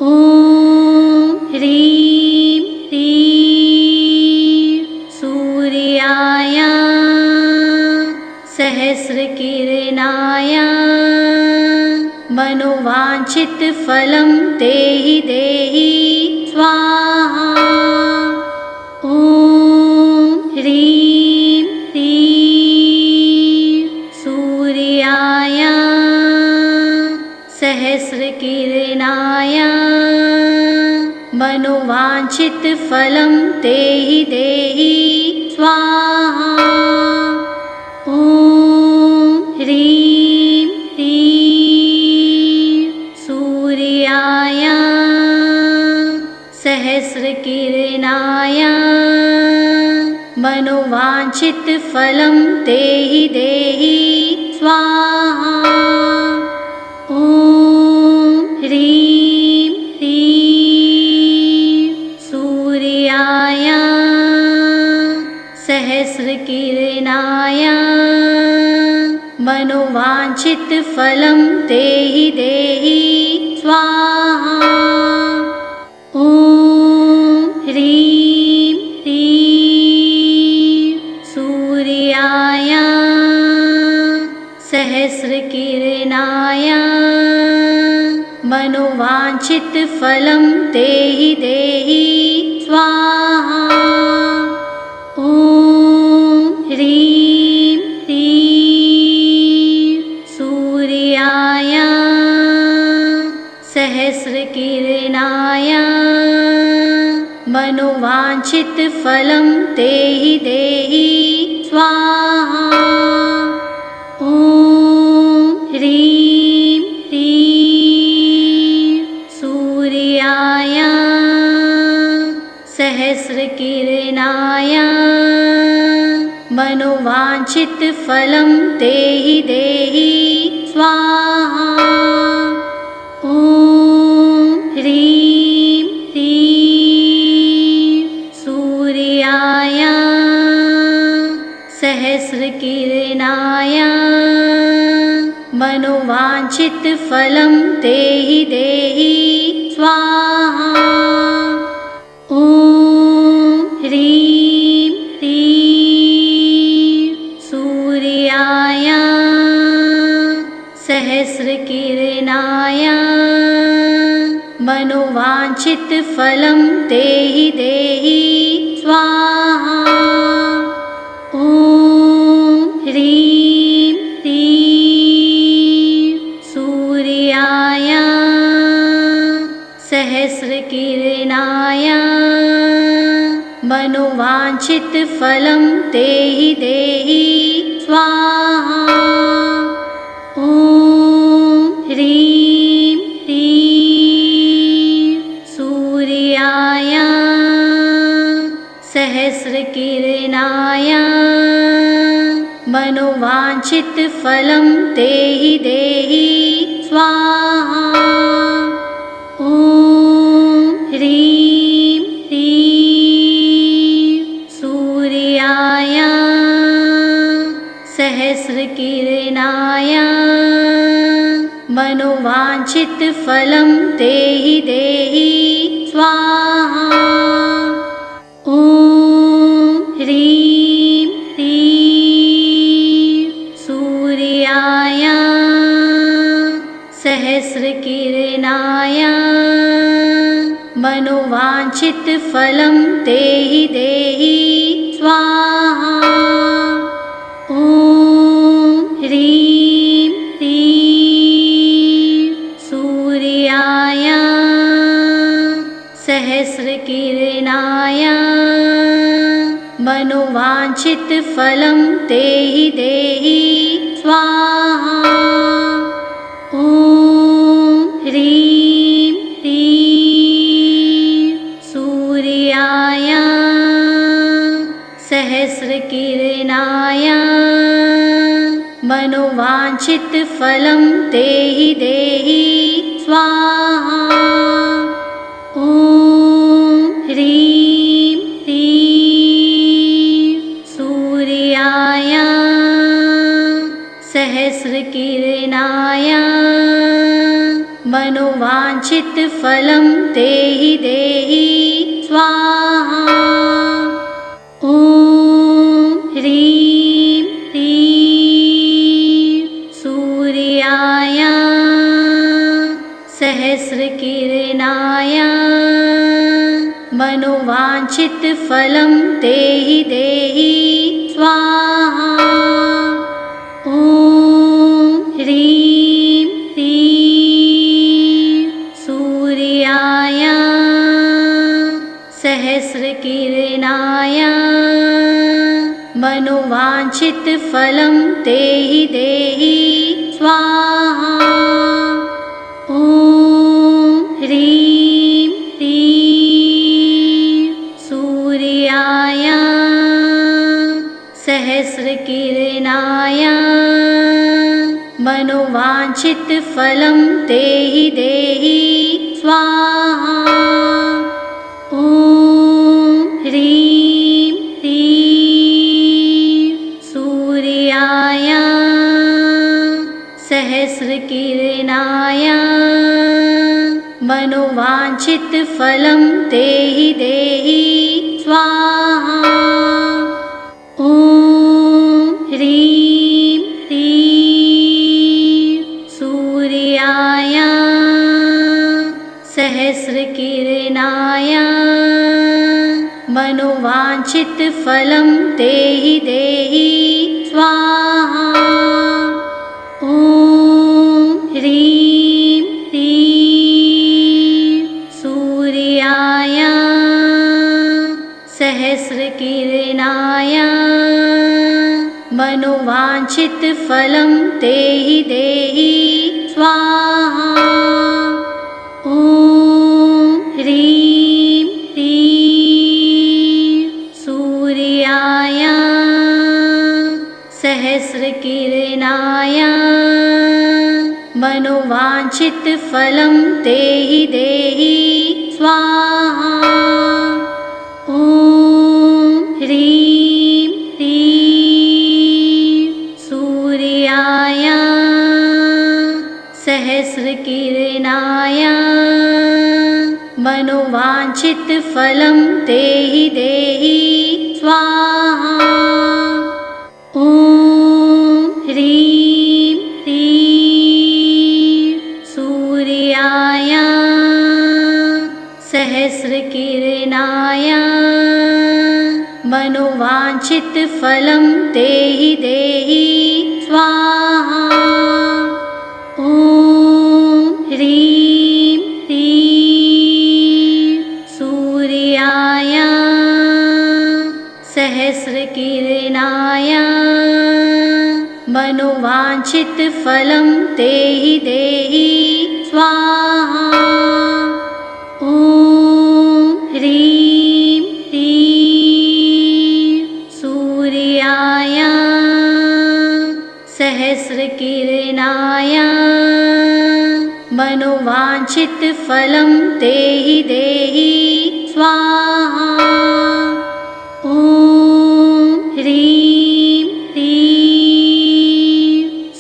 ॐ ह्रीं ह्रीं सूर्याय सहस्रकिरणाय मनोवाञ्छितफलं देहि देहि स्वाहा। ॐ ह्रीं ह्रीं सूर्याय सहस्रकिरणाय मनोवाञ्छितफलं देहि देहि स्वाहा। ॐ ह्रीं ह्रीं सूर्याय सहस्रकिरणाय मनोवाञ्छितफलं देहि देहि स्वाहा। ॐ ह्रीं ह्रीं सूर्याय सहस्रकिरणाय मनोवाञ्छितफलं देहि देहि स्वाहा। ॐ ह्रीं ह्रीं सूर्याय सहस्रकिरणाय मनोवाञ्छितफलं देहि देहि स्वाहा। ॐ ह्रीं ह्रीं सूर्याय सहस्रकिरणाय मनोवाञ्छितफलं देहि देहि स्वाहा। ॐ ह्रीं ह्रीं सूर्याय सहस्रकिरणाय मनोवाञ्छितफलं देहि देहि स्वाहा। ॐ ह्रीं ह्रीं सूर्याय सहस्रकिरणाय मनोवाञ्छितफलं देहि देहि स्वाहा। ॐ ह्रीं ह्रीं सूर्याय सहस्रकिरणाय मनोवाञ्छितफलं देहि देहि स्वाहा। ॐ ह्रीं ह्रीं सूर्याय सहस्रकिरणाय मनोवाञ्छितफलं देहि देहि स्वाहा। ॐ ह्रीं ह्रीं सूर्याय सहस्रकिरणाय मनोवाञ्छितफलं देहि देहि स्वाहा। ॐ ह्रीं ह्रीं सूर्याय सहस्रकिरणाय मनोवाञ्छितफलं देहि देहि स्वाहा। ॐ ह्रीं ह्रीं सूर्याय सहस्रकिरणाय मनोवाञ्छितफलं देहि देहि स्वाहा। ॐ ह्रीं ह्रीं सूर्याय सहस्रकिरणाय मनोवाञ्छितफलं देहि देहि स्वाहा। ॐ ह्रीं ह्रीं सूर्याय सहस्रकिरणाय मनोवाञ्छितफलं देहि देहि स्वाहा। ॐ ह्रीं ह्रीं सूर्याय सहस्रकिरणाय मनोवाञ्छितफलं देहि देहि स्वाहा। ॐ ह्रीं ह्रीं सूर्याय सहस्रकिरणाय मनोवाञ्छितफलं देहि देहि स्वाहा। ॐ ह्रीं ह्रीं सूर्याय सहस्रकिरणाय मनोवाञ्छितफलं देहि देहि स्वाहा। ॐ ह्रीं ह्रीं सूर्याय सहस्रकिरणाय मनोवाञ्छितफलं देहि देहि स्वाहा। ॐ ह्रीं ह्रीं सूर्याय सहस्रकिरणाय मनोवाञ्छितफलं देहि देहि स्वाहा। ॐ मनोवाञ्छितफलं देहि देहि स्वाहा। ॐ ह्रीं ह्रीं सूर्याय सहस्रकिरणाय मनोवाञ्छितफलं देहि देहि स्वाहा। ॐ ह्रीं ह्रीं सूर्याय सहस्रकिरणाय मनोवाञ्छितफलं देहि देहि स्वाहा। ॐ ह्रीं ह्रीं सूर्याय सहस्रकिरणाय मनोवाञ्छितफलं देहि देहि स्वाहा। ॐ ह्रीं ह्रीं सूर्याय सहस्रकिरणाय मनोवाञ्छितफलं देहि देहि स्वाहा। ॐ ह्रीं ह्रीं सूर्याय सहस्रकिरणाय मनोवाञ्छितफलं देहि देहि स्वाहा। ॐ ह्रीं ह्रीं सूर्याय सहस्रकिरणाय मनोवाञ्छितफलं देहि देहि स्वाहा। ॐ ह्रीं ह्रीं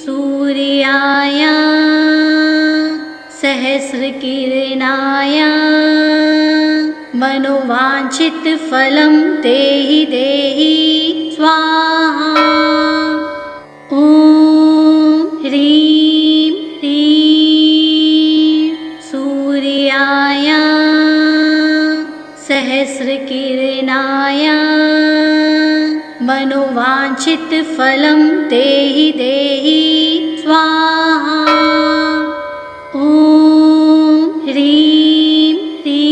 सूर्याय सहस्रकिरणाय मनोवाञ्छितफलं देहि देहि स्वाहा। ॐ ह्रीं ह्रीं सूर्याय सहस्रकिरणाय मनोवाञ्छितफलं देहि देहि स्वाहा। ॐ ह्रीं ह्रीं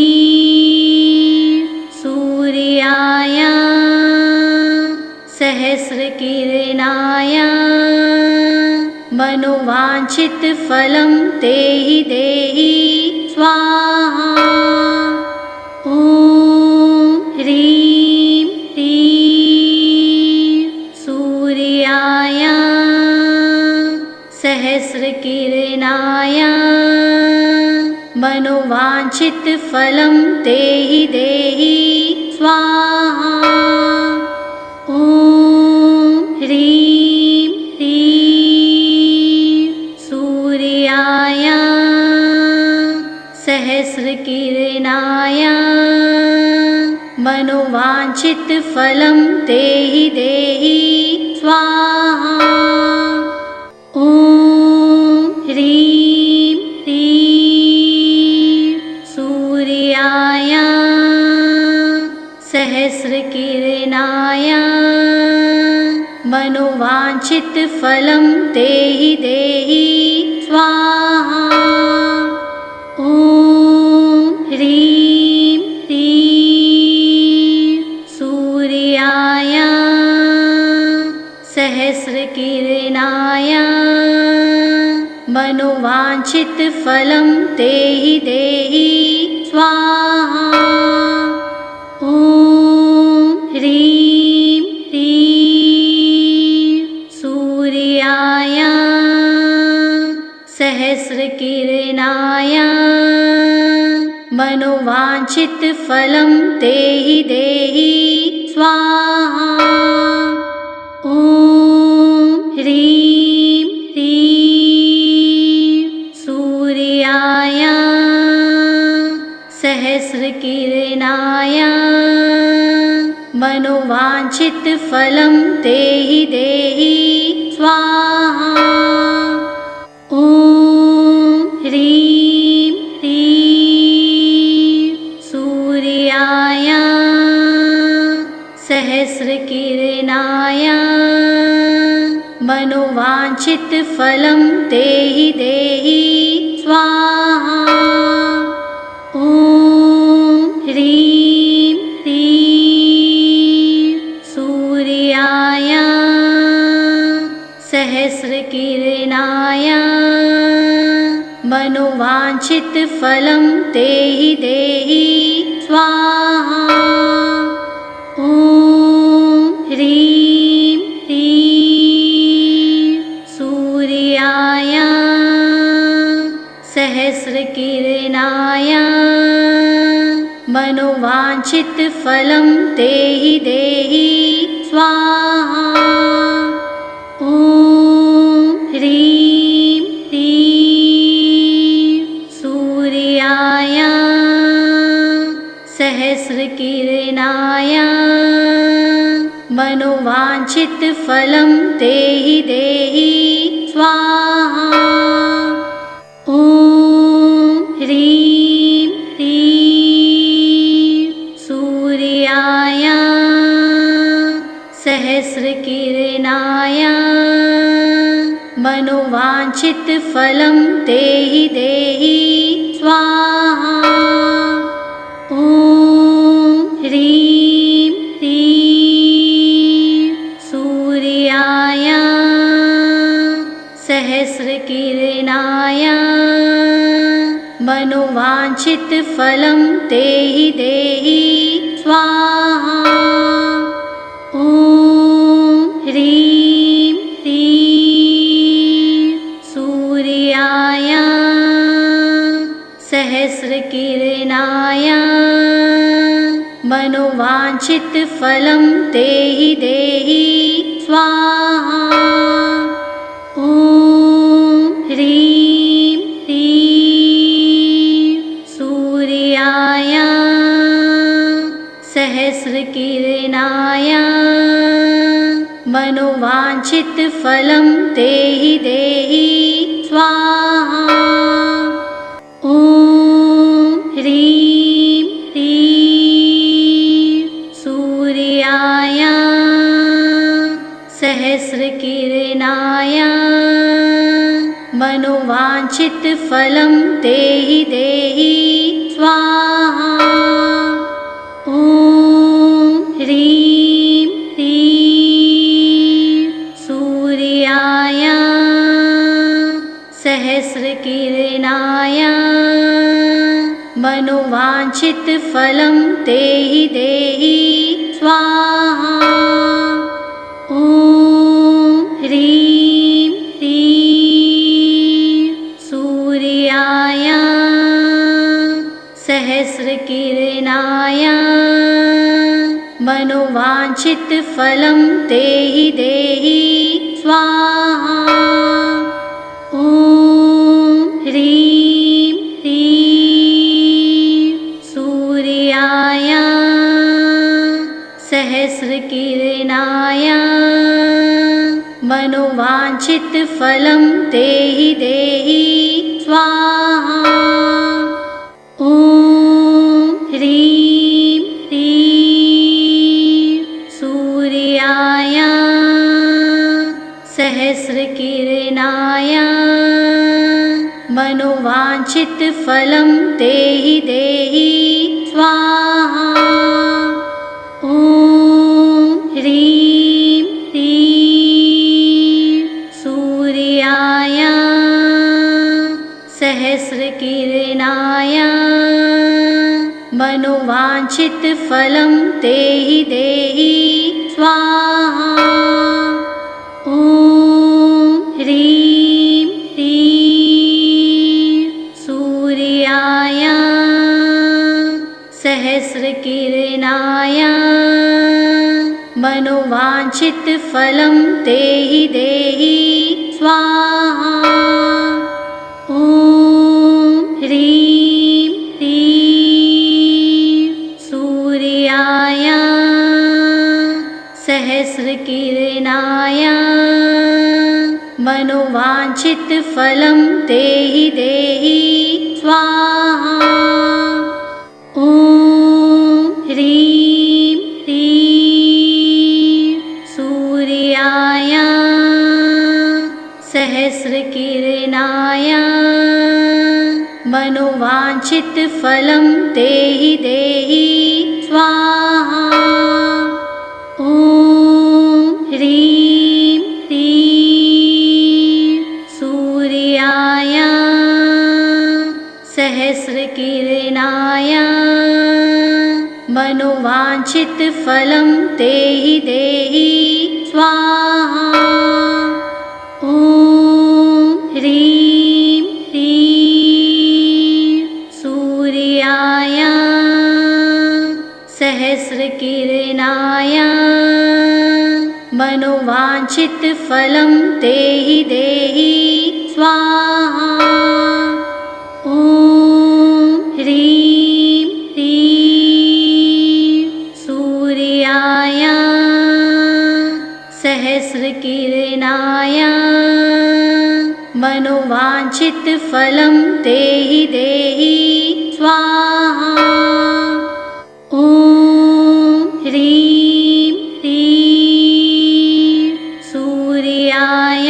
सूर्याय सहस्रकिरणाय मनोवाञ्छितफलं देहि देहि स्वाहा। ॐ ह्रीं ह्रीं सूर्याय सहस्रकिरणाय मनोवाञ्छितफलं देहि देहि स्वाहा। ॐ ह्रीं ह्रीं सूर्याय सहस्रकिरणाय मनोवाञ्छितफलं देहि देहि स्वाहा। ॐ ह्रीं ह्रीं सूर्याय सहस्रकिरणाय मनोवाञ्छितफलं देहि देहि स्वाहा। ॐ ह्रीं ह्रीं सूर्याय सहस्रकिरणाय मनोवाञ्छितफलं देहि देहि स्वाहा। ॐ ह्रीं ह्रीं सूर्याय सहस्रकिरणाय मनोवाञ्छितफलं देहि देहि स्वाहा। ॐ ह्रीं ह्रीं सूर्याय सहस्रकिरणाय मनोवाञ्छितफलं देहि देहि स्वाहा। ॐ ह्रीं ह्रीं सूर्याय मनोवांछित फलं देहि देहि स्वाहा। ॐ ह्रीं ह्रीं सूर्याय सहस्रकिरणाय मनोवांछित फलं देहि देहि स्वाहा। ॐ ह्रीं ह्रीं सूर्याय सहस्रकिरणाय मनोवांछित फलं देहि देहि स्वाहा। ॐ ह्रीं ह्रीं सूर्याय सहस्रकिरणाय मनोवांछित फलं देहि देहि स्वाहा। ॐ ह्रीं ह्रीं सूर्याय सहस्रकिरणाय मनोवांछित फलं देहि देहि स्वाहा। ॐ ह्रीं ह्रीं सूर्याय सहस्रकिरणाय मनोवांछित फलं देहि देहि स्वाहा। ॐ ह्रीं ह्रीं सूर्याय सहस्रकिरणाय मनोवांछित फलं देहि देहि स्वाहा। ॐ ह्रीं ह्रीं सूर्याय सहस्रकिरणाय मनोवांछित फलं देहि देहि स्वाहा। ॐ ह्रीं ह्रीं सूर्याय सहस्रकिरणाय मनोवांछित फलं देहि देहि स्वाहा। ॐ ह्रीं ह्रीं सूर्याय सहस्रकिरणाय मनोवांछित फलं देहि देहि स्वाहा। ॐ ह्रीं ह्रीं सूर्याय सहस्रकिरणाय मनोवांछित फलं देहि देहि स्वाहा। ॐ ह्रीं ह्रीं सूर्याय सहस्रकिरणाय मनोवांछित फलं देहि देहि स्वाहा। ॐ ह्रीं ह्रीं सूर्याय सहस्रकिरणाय मनोवांछित फलं देहि देहि स्वाहा। ॐ ह्रीं ह्रीं सूर्याय सहस्रकिरणाय मनोवांछित फलं देहि देहि स्वाहा। ॐ ह्रीं ह्रीं सूर्याय सहस्रकिरणाय मनोवांछित फलं देहि देहि स्वाहा। ॐ ह्रीं ह्रीं सूर्याय सहस्रकिरणाय मनोवांछित फलं देहि देहि स्वाहा। ॐ ह्रीं ह्रीं सूर्याय सूर्याय सहस्रकिरणाय मनोवाञ्छितफलं देहि देहि स्वाहा। ॐ ह्रीं ह्रीं सूर्याय सहस्रकिरणाय मनोवाञ्छितफलं देहि देहि स्वाहा। ॐ ह्रीं ह्रीं सूर्याय सहस्रकिरणाय मनोवाञ्छितफलं देहि देहि स्वाहा। ॐ ह्रीं ह्रीं सूर्याय सहस्रकिरणाय मनोवाञ्छितफलं देहि देहि स्वाहा। ॐ ह्रीं ह्रीं सूर्याय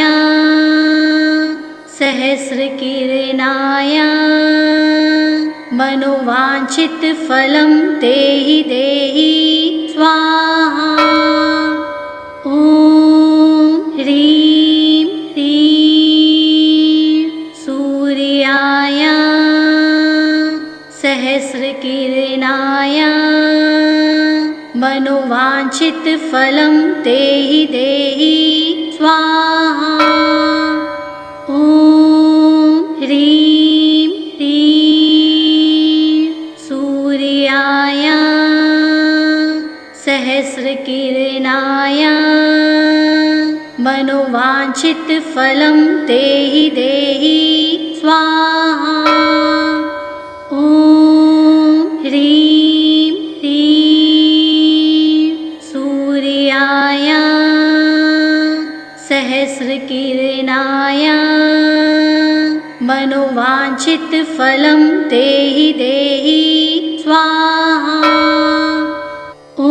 सहस्रकिरणाय मनोवाञ्छितफलं देहि देहि स्वाहा। ॐ ह्रीं ह्रीं सूर्याय सहस्रकिरणाय मनोवाञ्छितफलं देहि देहि स्वाहा। ॐ ह्रीं ह्रीं सूर्याय सहस्रकिरणाय मनोवाञ्छितफलं देहि देहि स्वाहा। ॐ ह्रीं ह्रीं सूर्याय सहस्रकिरणाय मनोवाञ्छितफलं देहि देहि स्वाहा। ॐ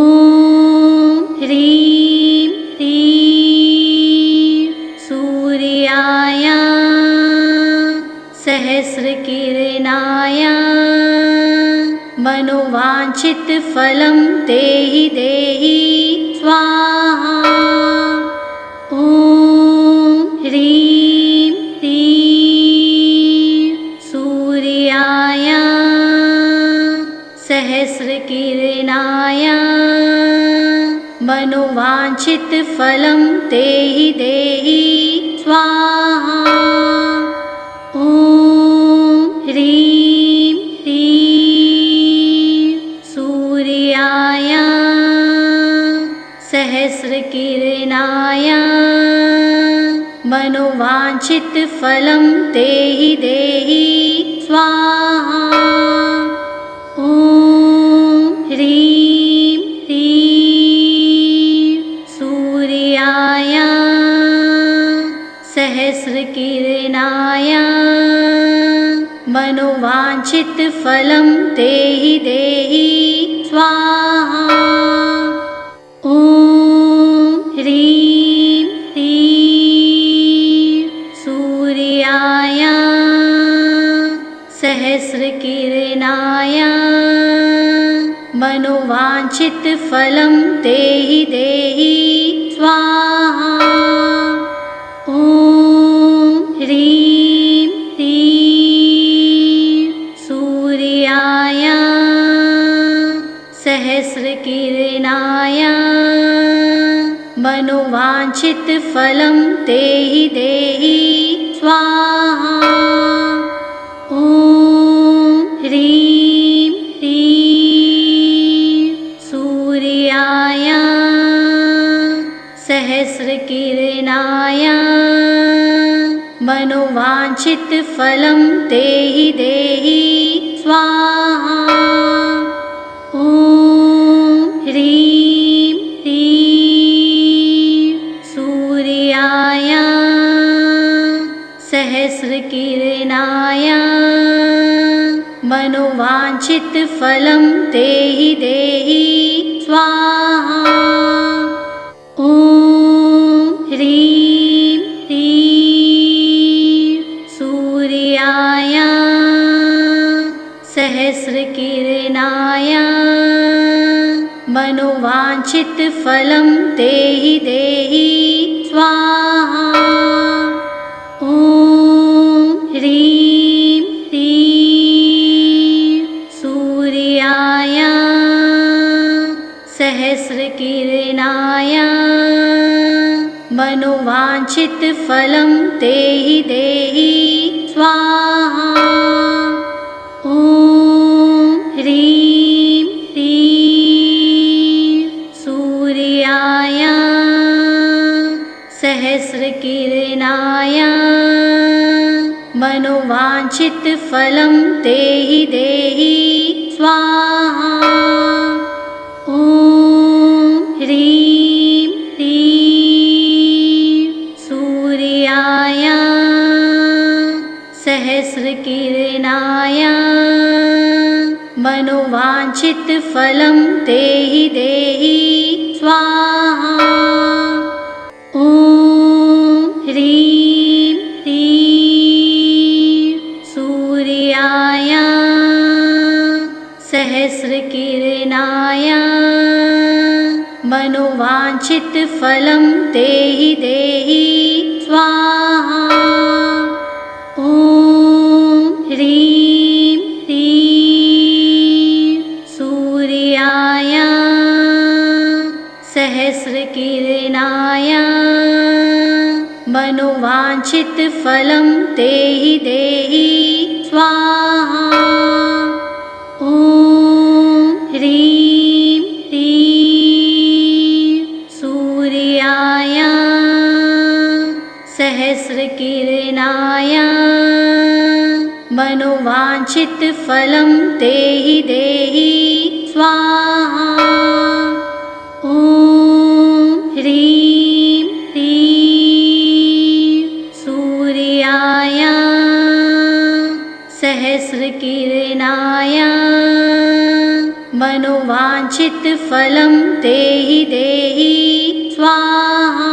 ह्रीं ह्रीं सूर्याय सहस्रकिरणाय मनोवाञ्छितफलं देहि देहि स्वाहा। ॐ ह्रीं ह्रीं सूर्याय सहस्रकिरणाय मनोवाञ्छितफलं देहि देहि स्वाहा। ॐ ह्रीं ह्रीं सूर्याय सहस्रकिरणाय मनोवाञ्छितफलं देहि देहि स्वाहा। ॐ ह्रीं ह्रीं सूर्याय सहस्रकिरणाय मनोवाञ्छितफलं देहि देहि स्वाहा। ॐ ह्रीं ह्रीं सूर्याय सहस्रकिरणाय मनोवाञ्छितफलं देहि देहि स्वाहा। ॐ ह्रीं ह्रीं सूर्याय सहस्रकिरणाय मनोवाञ्छितफलं देहि देहि स्वाहा। ॐ ह्रीं ह्रीं सूर्याय सहस्रकिरणाय मनोवाञ्छितफलं देहि देहि स्वाहा। ॐ ह्रीं ह्रीं सूर्याय सहस्रकिरणाय मनोवाञ्छितफलं देहि देहि स्वाहा। ॐ मनोवाञ्छितफलं देहि देहि स्वाहा। ॐ ह्रीं ह्रीं सूर्याय सहस्रकिरणाय मनोवाञ्छितफलं देहि देहि स्वाहा। ॐ ह्रीं ह्रीं सूर्याय सहस्रकिरणाय मनोवाञ्छितफलं देहि देहि स्वाहा। ॐ ह्रीं ह्रीं सूर्याय सहस्रकिरणाय मनोवाञ्छितफलं देहि देहि स्वाहा। ॐ ह्रीं ह्रीं सूर्याय सहस्रकिरणाय मनोवाञ्छितफलं देहि देहि स्वाहा। ॐ ह्रीं ह्रीं सूर्याय सहस्रकिरणाय मनोवाञ्छितफलं देहि देहि स्वाहा। ॐ ह्रीं ह्रीं सूर्याय सहस्रकिरणाय मनोवाञ्छितफलं देहि देहि स्वाहा। ॐ ह्रीं ह्रीं सूर्याय सहस्रकिरणाय मनोवाञ्छितफलं देहि देहि स्वाहा।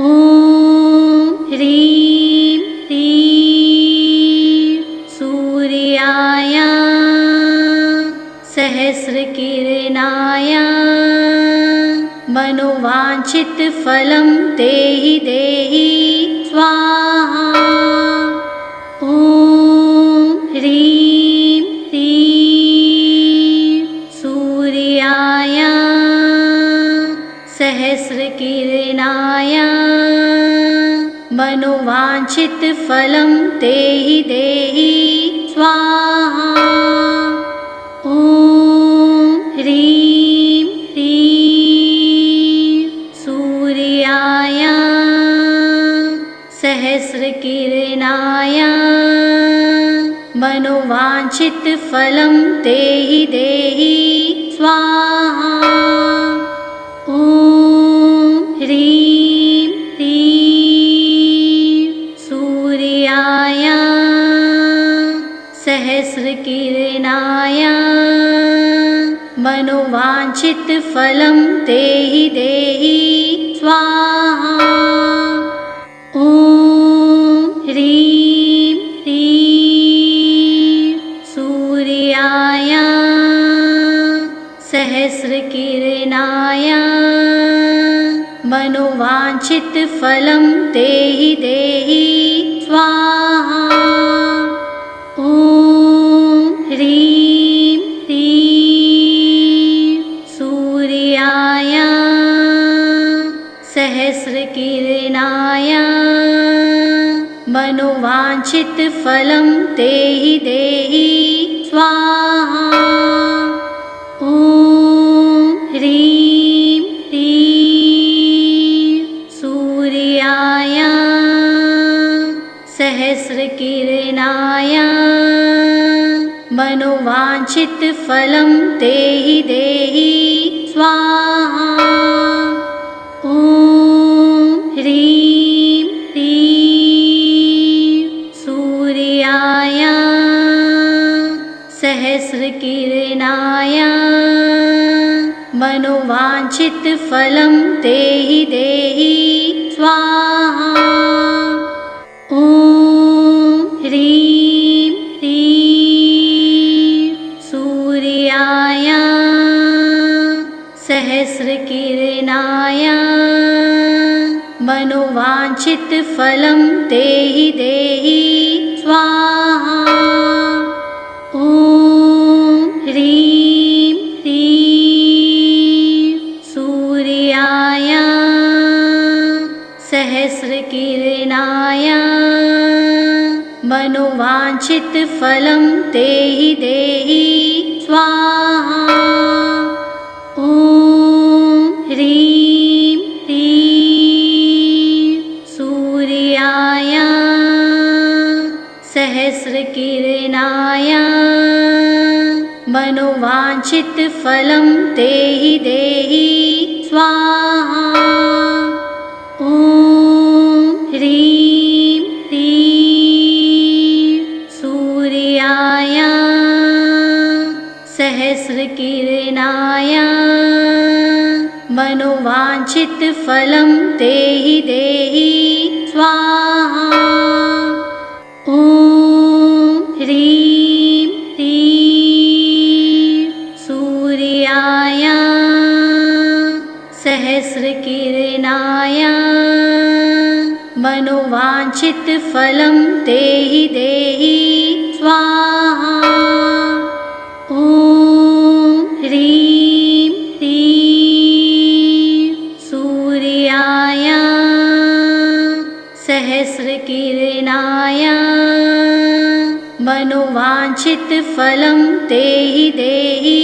ॐ ह्रीं ह्रीं सूर्याय सहस्रकिरणाय मनोवाञ्छितफलं देहि देहि स्वाहा। ॐ ह्रीं ह्रीं सूर्याय सहस्रकिरणाय मनोवाञ्छितफलं देहि देहि स्वाहा। ॐ ह्रीं ह्रीं सूर्याय सहस्रकिरणाय मनोवाञ्छितफलं देहि देहि स्वाहा। ॐ ह्रीं ह्रीं सूर्याय सहस्रकिरणाय मनोवाञ्छितफलं देहि देहि स्वाहा। ॐ ह्रीं ह्रीं सूर्याय सहस्रकिरणाय मनोवाञ्छितफलं देहि देहि स्वाहा। ॐ ह्रीं ह्रीं सूर्याय सहस्रकिरणाय मनोवाञ्छितफलं देहि देहि स्वाहा। ॐ ह्रीं ह्रीं सूर्याय सहस्रकिरणाय मनोवाञ्छितफलं देहि देहि स्वाहा। ॐ ह्रीं ह्रीं सूर्याय सहस्रकिरणाय मनोवाञ्छितफलं देहि देहि स्वाहा। ॐ ह्रीं ह्रीं सूर्याय मनोवांछित फलं तेहि देहि स्वाहा। ॐ ह्रीं ह्रीं सूर्याय सहस्रकिरणाय मनोवांछित फलं तेहि देहि स्वाहा। ॐ ह्रीं ह्रीं सूर्याय सहस्रकिरणाय मनोवांछित फलं तेहि देहि स्वाहा। ॐ ह्रीं ह्रीं सूर्याय सहस्रकिरणाय मनोवांछित फलं तेहि देहि स्वाहा। ॐ ह्रीं ह्रीं सूर्याय सहस्रकिरणाय मनोवांछित फलं तेहि देहि स्वाहा। ॐ ह्रीं ह्रीं सूर्याय सहस्रकिरणाय मनोवांछित फलं तेहि देहि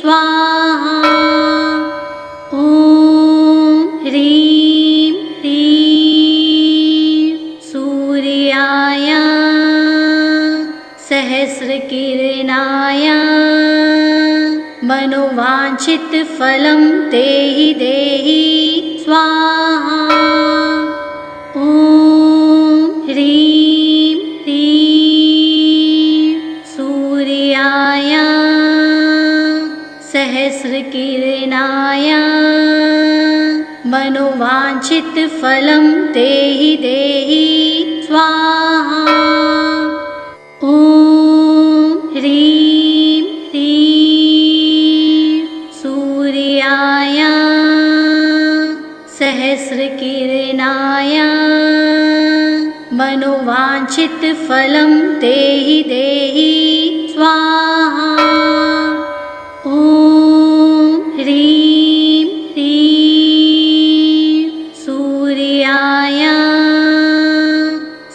स्वाहा। ॐ ह्रीं ह्रीं सूर्याय सहस्रकिरणाय मनोवांछित फलं तेहि देहि स्वाहा। ॐ ह्रीं ह्रीं सूर्याय सहस्रकिरणाय मनोवांछित फलं तेहि देहि स्वाहा। ॐ ह्रीं ह्रीं सूर्याय सहस्रकिरणाय मनोवांछित फलं तेहि देहि स्वाहा। ॐ ह्रीं ह्रीं सूर्याय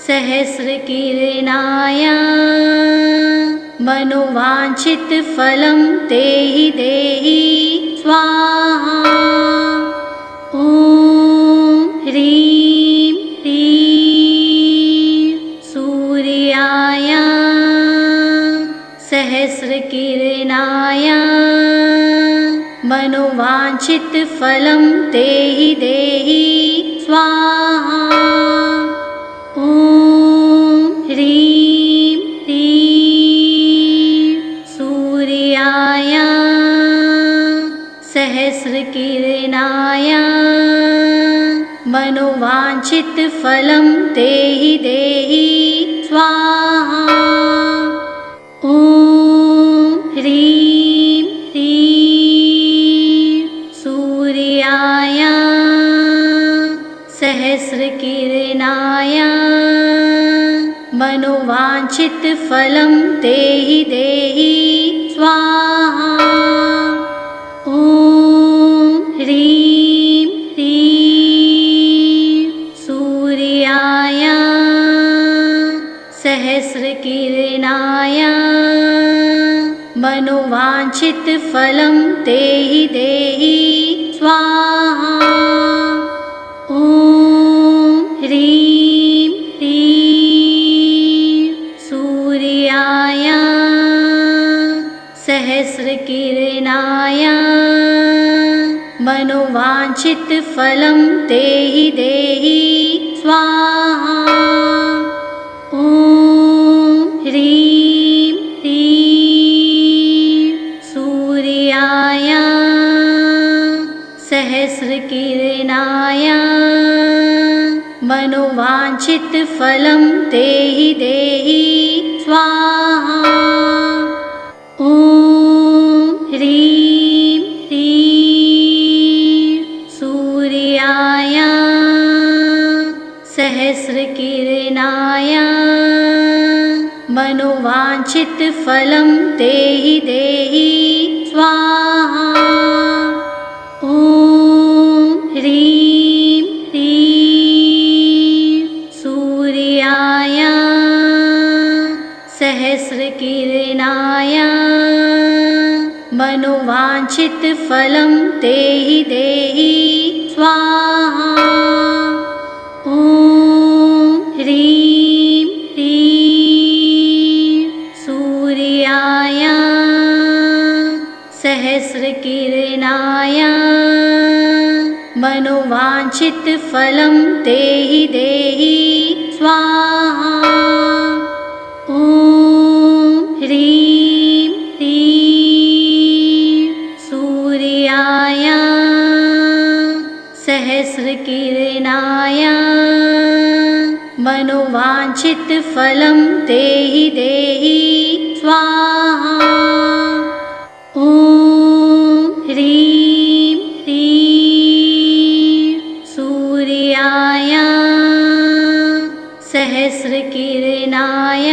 सहस्रकिरणाय मनोवांछित फलं तेहि देहि स्वाहा। ॐ ह्रीं ह्रीं सूर्याय सहस्रकिरणाय मनोवांछित फलं तेहि देहि स्वाहा। ॐ ह्रीं ह्रीं सूर्याय सहस्रकिरणाय मनोवांछित फलं तेहि देहि स्वाहा। ॐ ह्रीं ह्रीं सूर्याय सहस्रकिरणाय मनोवांछित फलं तेहि देहि स्वाहा। ॐ ह्रीं ह्रीं सूर्याय सहस्रकिरणाय मनोवांछित फलं तेहि देहि स्वाहा। ॐ ह्रीं ह्रीं सूर्याय सहस्रकिरणाय मनोवांछित फलं तेहि देहि स्वाहा। ॐ ह्रीं ह्रीं सूर्याय सहस्रकिरणाय मनोवांछित फलं तेहि देहि स्वाहा। ॐ ह्रीं ह्रीं सूर्याय सहस्रकिरणाय मनोवाञ्छितफलं देहि देहि स्वाहा। ॐ ह्रीं ह्रीं सूर्याय सहस्रकिरणाय मनोवाञ्छितफलं देहि देहि स्वाहा। ॐ ह्रीं ह्रीं सूर्याय सहस्रकिरणाय मनोवाञ्छितफलं देहि देहि स्वाहा। ॐ ह्रीं ह्रीं सूर्याय सहस्रकिरणाय मनोवाञ्छितफलं देहि देहि स्वाहा। ॐ ह्रीं ह्रीं सूर्याय सहस्रकिरणाय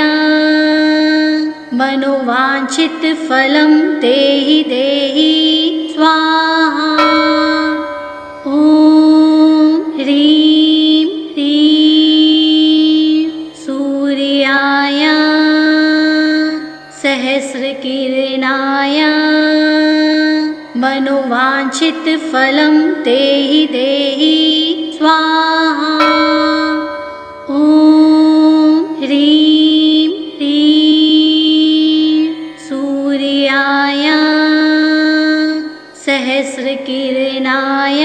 मनोवाञ्छितफलं देहि देहि स्वाहा। ॐ ह्रीं ह्रीं सूर्याय सहस्रकिरणाय मनोवाञ्छितफलं देहि देहि स्वाहा। ॐ ह्रीं ह्रीं सूर्याय सहस्रकिरणाय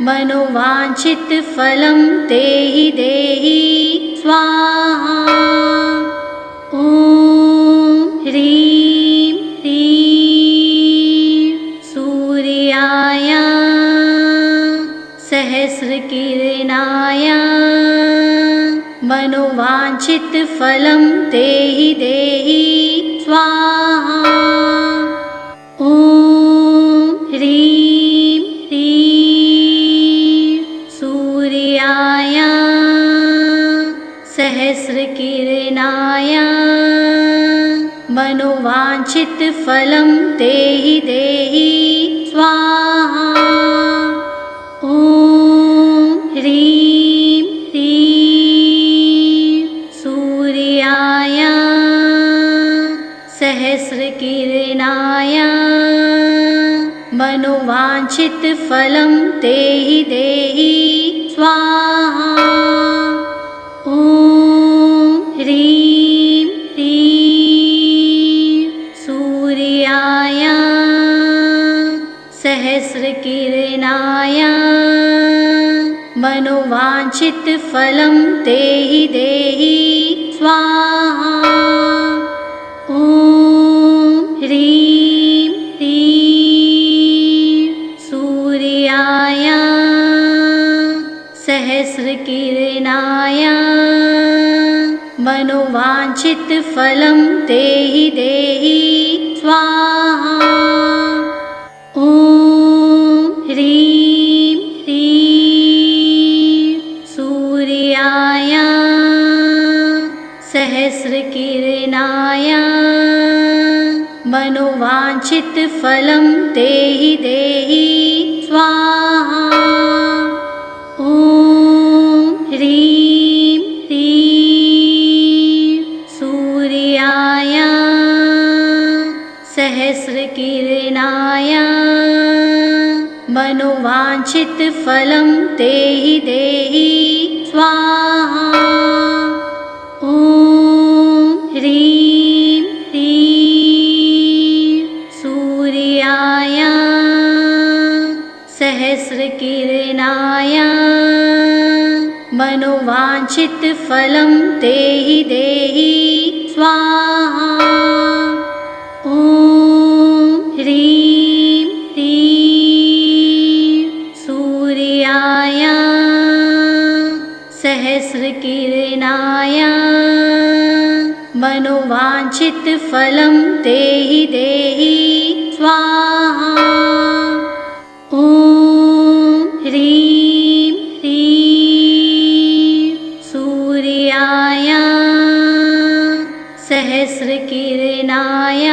मनोवाञ्छितफलं देहि देहि स्वाहा। ॐ ह्रीं ह्रीं सूर्याय सहस्रकिरणाय मनोवाञ्छितफलं देहि देहि स्वाहा। ॐ ह्रीं ह्रीं सूर्याय सहस्रकिरणाय मनोवाञ्छितफलं देहि देहि स्वाहा। ॐ ह्रीं ह्रीं सूर्याय सहस्रकिरणाय मनोवाञ्छितफलं देहि देहि स्वाहा। ॐ ह्रीं ह्रीं सूर्याय सहस्रकिरणाय मनोवाञ्छितफलं देहि देहि स्वाहा। ॐ ह्रीं ह्रीं सूर्याय सहस्रकिरणाय मनोवाञ्छितफलं देहि देहि स्वाहा। ॐ ह्रीं ह्रीं सूर्याय सहस्रकिरणाय मनोवाञ्छितफलं देहि देहि स्वाहा। ॐ ह्रीं ह्रीं सूर्याय सहस्रकिरणाय मनोवाञ्छितफलं देहि देहि स्वाहा। ॐ ह्रीं ह्रीं सूर्याय सहस्रकिरणाय मनोवाञ्छितफलं देहि देहि स्वाहा। ॐ ह्रीं ह्रीं सूर्याय सहस्रकिरणाय मनोवाञ्छितफलं देहि देहि स्वाहा। ॐ ह्रीं ह्रीं सहस्रकिरणाय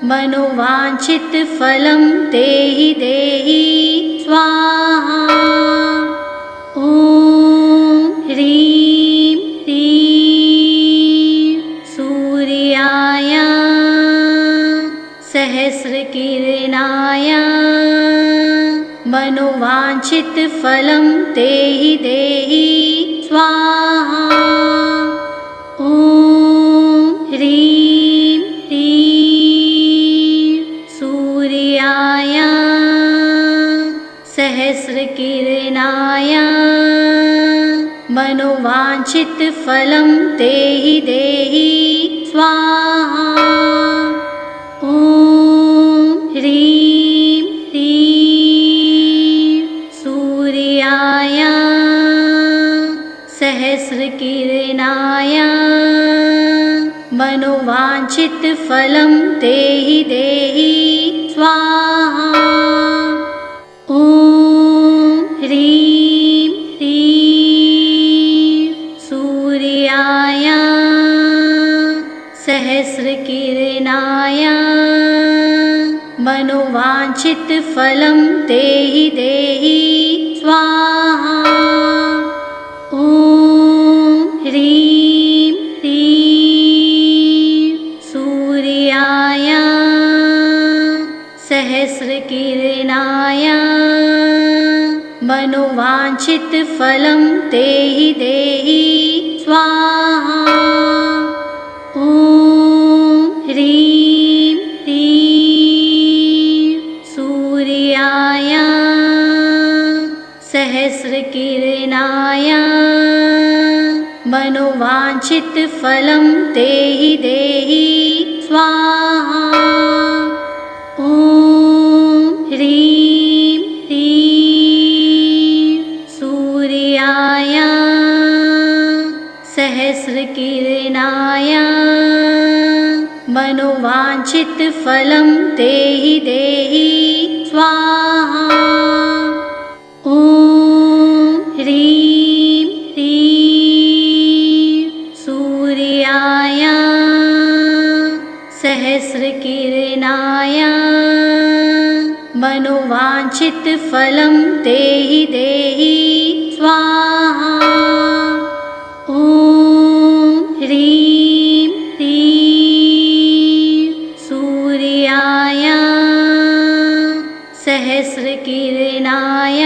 मनोवाञ्छितफलं देहि देहि स्वाहा। ॐ ह्रीं ह्रीं सूर्याय सहस्रकिरणाय मनोवाञ्छितफलं देहि देहि स्वाहा। ॐ ह्रीं ह्रीं सूर्याय सहस्रकिरणाय मनोवाञ्छितफलं देहि देहि स्वाहा। ॐ ह्रीं ह्रीं सूर्याय सहस्रकिरणाय मनोवाञ्छितफलं देहि देहि स्वाहा। ॐ ह्रीं ह्रीं सूर्याय सहस्रकिरणाय मनोवाञ्छितफलं देहि देहि स्वाहा। ॐ ह्रीं ह्रीं सूर्याय सहस्रकिरणाय मनोवाञ्छितफलं देहि देहि स्वाहा। ॐ ह्रीं ह्रीं सूर्याय सहस्रकिरणाय मनोवाञ्छितफलं देहि देहि स्वाहा। ॐ ह्रीं ह्रीं सूर्याय सहस्रकिरणाय मनोवाञ्छितफलं देहि देहि स्वाहा। ॐ ह्रीं ह्रीं सूर्याय सहस्रकिरणाय मनोवाञ्छितफलं देहि देहि स्वाहा। ॐ ह्रीं ह्रीं सूर्याय सहस्रकिरणाय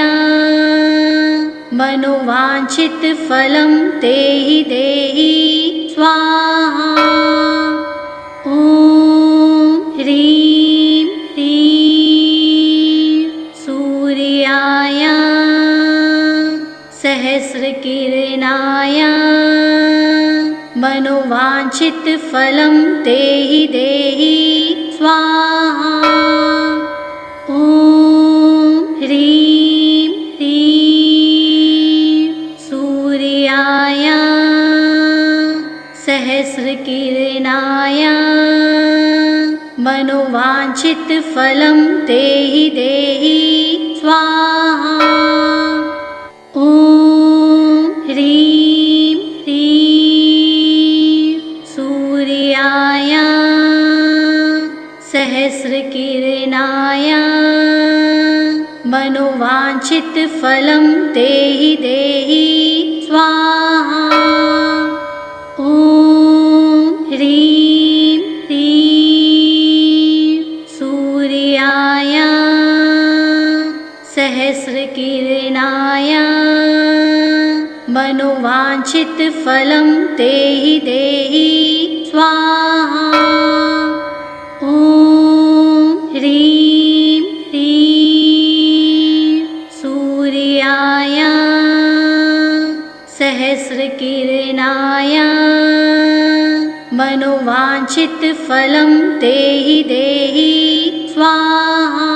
मनोवाञ्छितफलं देहि देहि स्वाहा। ॐ ह्रीं ह्रीं सूर्याय सहस्रकिरणाय मनोवाञ्छितफलं देहि देहि स्वाहा। ॐ ह्रीं ह्रीं सूर्याय सहस्रकिरणाय मनोवाञ्छितफलं देहि देहि स्वाहा। ॐ ह्रीं ह्रीं सूर्याय सहस्रकिरणाय मनोवाञ्छितफलं देहि देहि स्वाहा। ॐ ह्रीं ह्रीं सूर्याय सहस्रकिरणाय मनोवाञ्छितफलं देहि देहि स्वाहा। ॐ ह्रीं ह्रीं सूर्याय सहस्रकिरणाय मनोवाञ्छितफलं देहि देहि स्वाहा।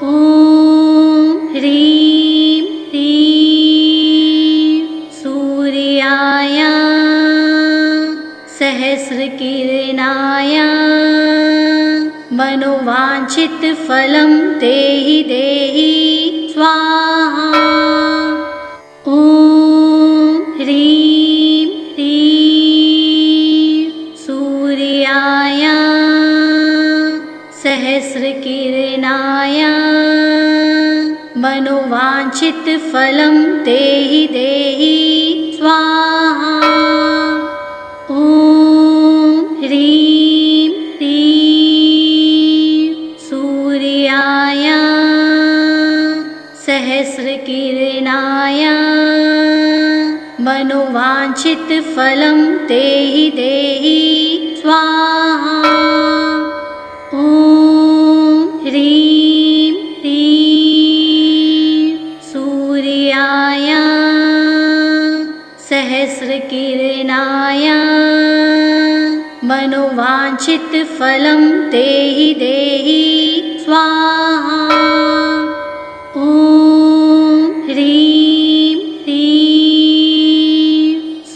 ॐ ह्रीं ह्रीं सूर्याय सहस्रकिरणाय मनोवाञ्छितफलं देहि देहि स्वाहा। ॐ ह्रीं ह्रीं मनोवाञ्छितफलं देहि देहि स्वाहा। ॐ ह्रीं क्लीं सूर्याय सहस्रकिरणाय मनोवाञ्छितफलं देहि देहि स्वाहा। ॐ ह्रीं क्लीं सूर्याय सहस्रकिरणाय मनोवाञ्छितफलं देहि देहि स्वाहा। ॐ ह्रीं क्लीं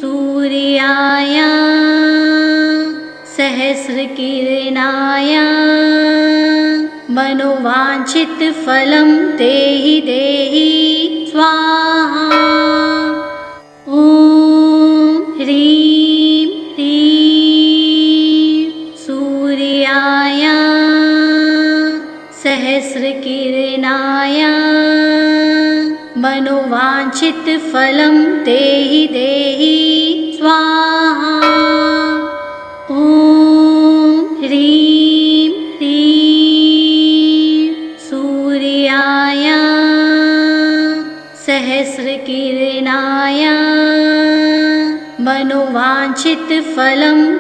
सूर्याय सहस्रकिरणाय मनोवाञ्छितफलं देहि देहि स्वाहा। ॐ ह्रीं क्लीं सूर्याय सहस्रकिरणाय मनोवाञ्छितफलं देहि देहि स्वाहा। ॐ ह्रीं क्लीं सूर्याय सहस्रकिरणाय मनोवाञ्छितफलं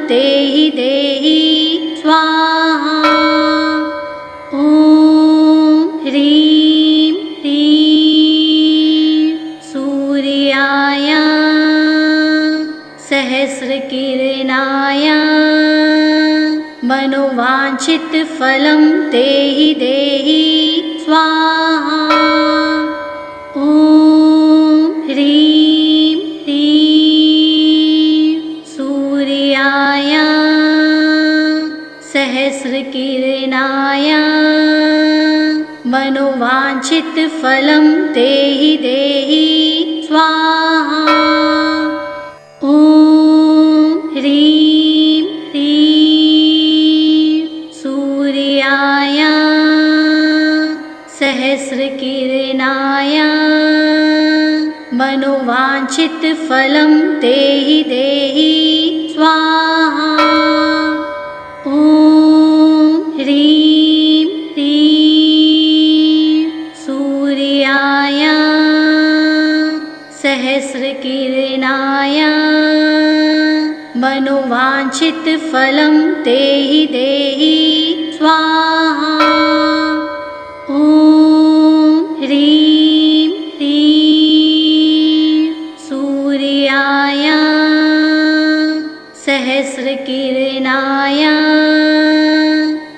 देहि देहि स्वाहा। ॐ ह्रीं क्लीं सूर्याय सहस्रकिरणाय मनोवाञ्छितफलं देहि देहि स्वाहा। ॐ ह्रीं क्लीं सूर्याय सहस्रकिरणाय मनोवाञ्छितफलं देहि देहि स्वाहा। ॐ ह्रीं क्लीं सूर्याय सहस्रकिरणाय मनोवाञ्छितफलं देहि देहि स्वाहा। ॐ ह्रीं क्लीं सूर्याय सहस्रकिरणाय मनोवाञ्छितफलं देहि देहि स्वाहा। ॐ ह्रीं क्लीं सूर्याय सहस्रकिरणाय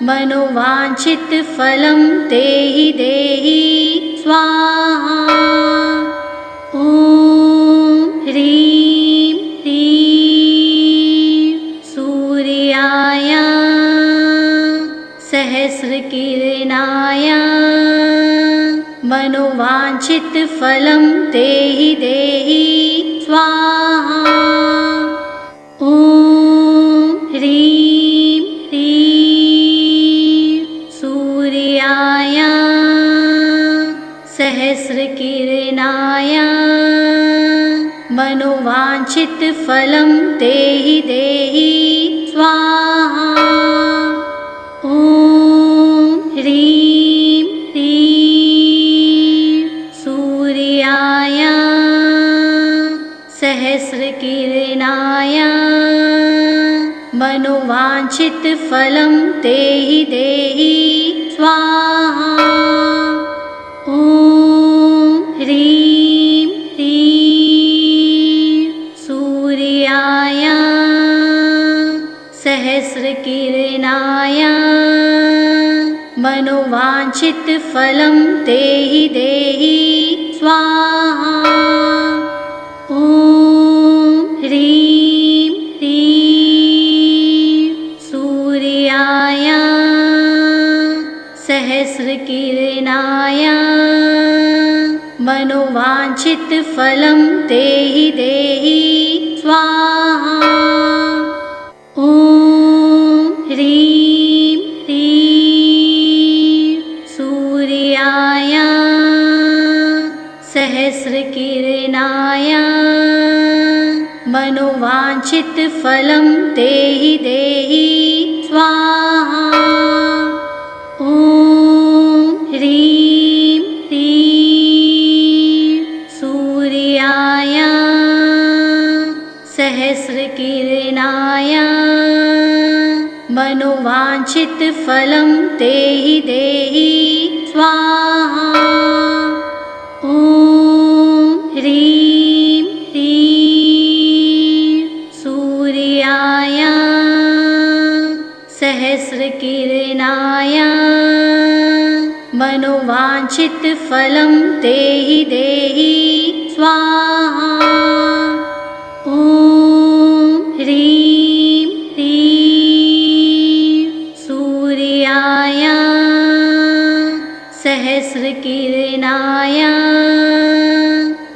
मनोवाञ्छितफलं देहि देहि स्वाहा। ॐ ह्रीं क्लीं सूर्याय सहस्रकिरणाय मनोवाञ्छितफलं देहि देहि स्वाहा। ॐ ह्रीं क्लीं सूर्याय सहस्रकिरणाय मनोवाञ्छितफलं देहि देहि स्वाहा। ॐ ह्रीं क्लीं सूर्याय सहस्रकिरणाय मनोवाञ्छितफलं देहि देहि स्वाहा। ॐ ह्रीं क्लीं सूर्याय सहस्रकिरणाय मनोवाञ्छितफलं देहि देहि स्वाहा। ॐ ह्रीं क्लीं सूर्याय सहस्रकिरणाय मनोवाञ्छितफलं देहि देहि स्वाहा। ॐ ह्रीं क्लीं सूर्याय सहस्रकिरणाय मनोवाञ्छितफलं देहि देहि स्वाहा। ॐ ह्रीं ह्रीं सूर्याय सहस्रकिरणाय मनोवाञ्छितफलं देहि देहि स्वाहा। ॐ ह्रीं ह्रीं सूर्याय सहस्रकिरणाय मनोवाञ्छितफलं देहि देहि स्वाहा। ॐ ह्रीं ह्रीं सूर्याय सहस्रकिरणाय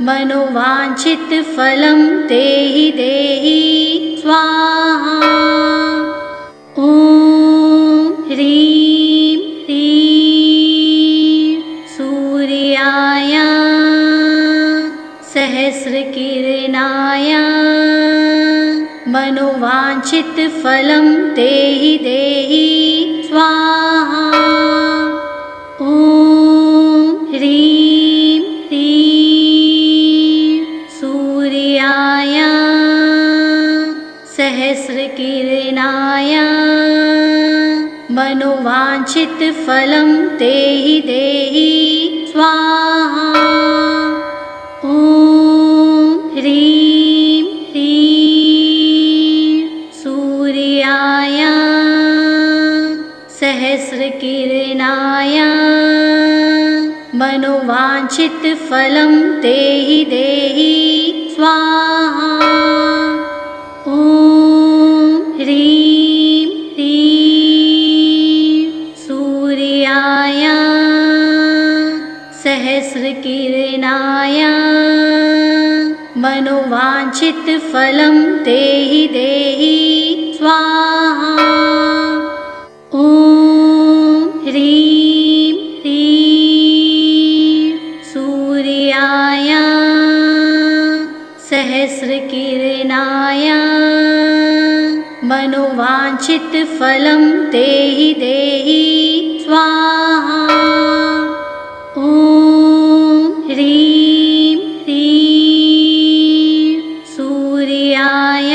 मनोवाञ्छितफलं देहि देहि स्वाहा। ॐ ह्रीं ह्रीं सूर्याय सहस्रकिरणाय मनोवाञ्छितफलं देहि देहि स्वाहा। ॐ ह्रीं ह्रीं सूर्याय सहस्रकिरणाय मनोवाञ्छितफलं देहि देहि स्वाहा। ॐ ह्रीं ह्रीं सूर्याय सहस्रकिरणाय मनोवाञ्छितफलं देहि देहि स्वाहा। ॐ ह्रीं ह्रीं सूर्याय सहस्रकिरणाय मनोवाञ्छितफलं देहि देहि स्वाहा। ॐ ह्रीं ह्रीं सूर्याय सहस्रकिरणाय मनोवाञ्छितफलं देहि देहि स्वाहा। ॐ ह्रीं ह्रीं सूर्याय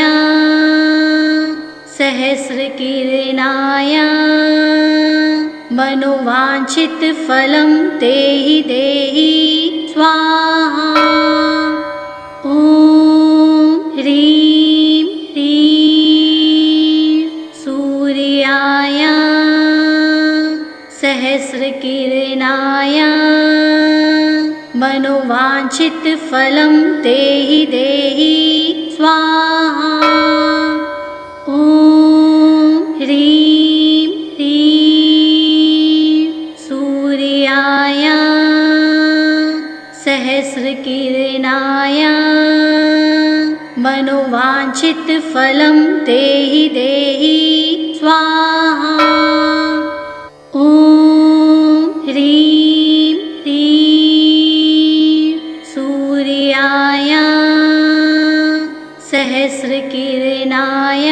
सहस्रकिरणाय मनोवाञ्छितफलं देहि देहि स्वाहा। ॐ ह्रीं ह्रीं सूर्याय सहस्रकिरणाय मनोवाञ्छितफलं देहि देहि स्वाहा। ॐ ह्रीं ह्रीं सूर्याय सहस्रकिरणाय मनोवाञ्छितफलं देहि देहि स्वाहा। ॐ ह्रीं ह्रीं सूर्याय सहस्रकिरणाय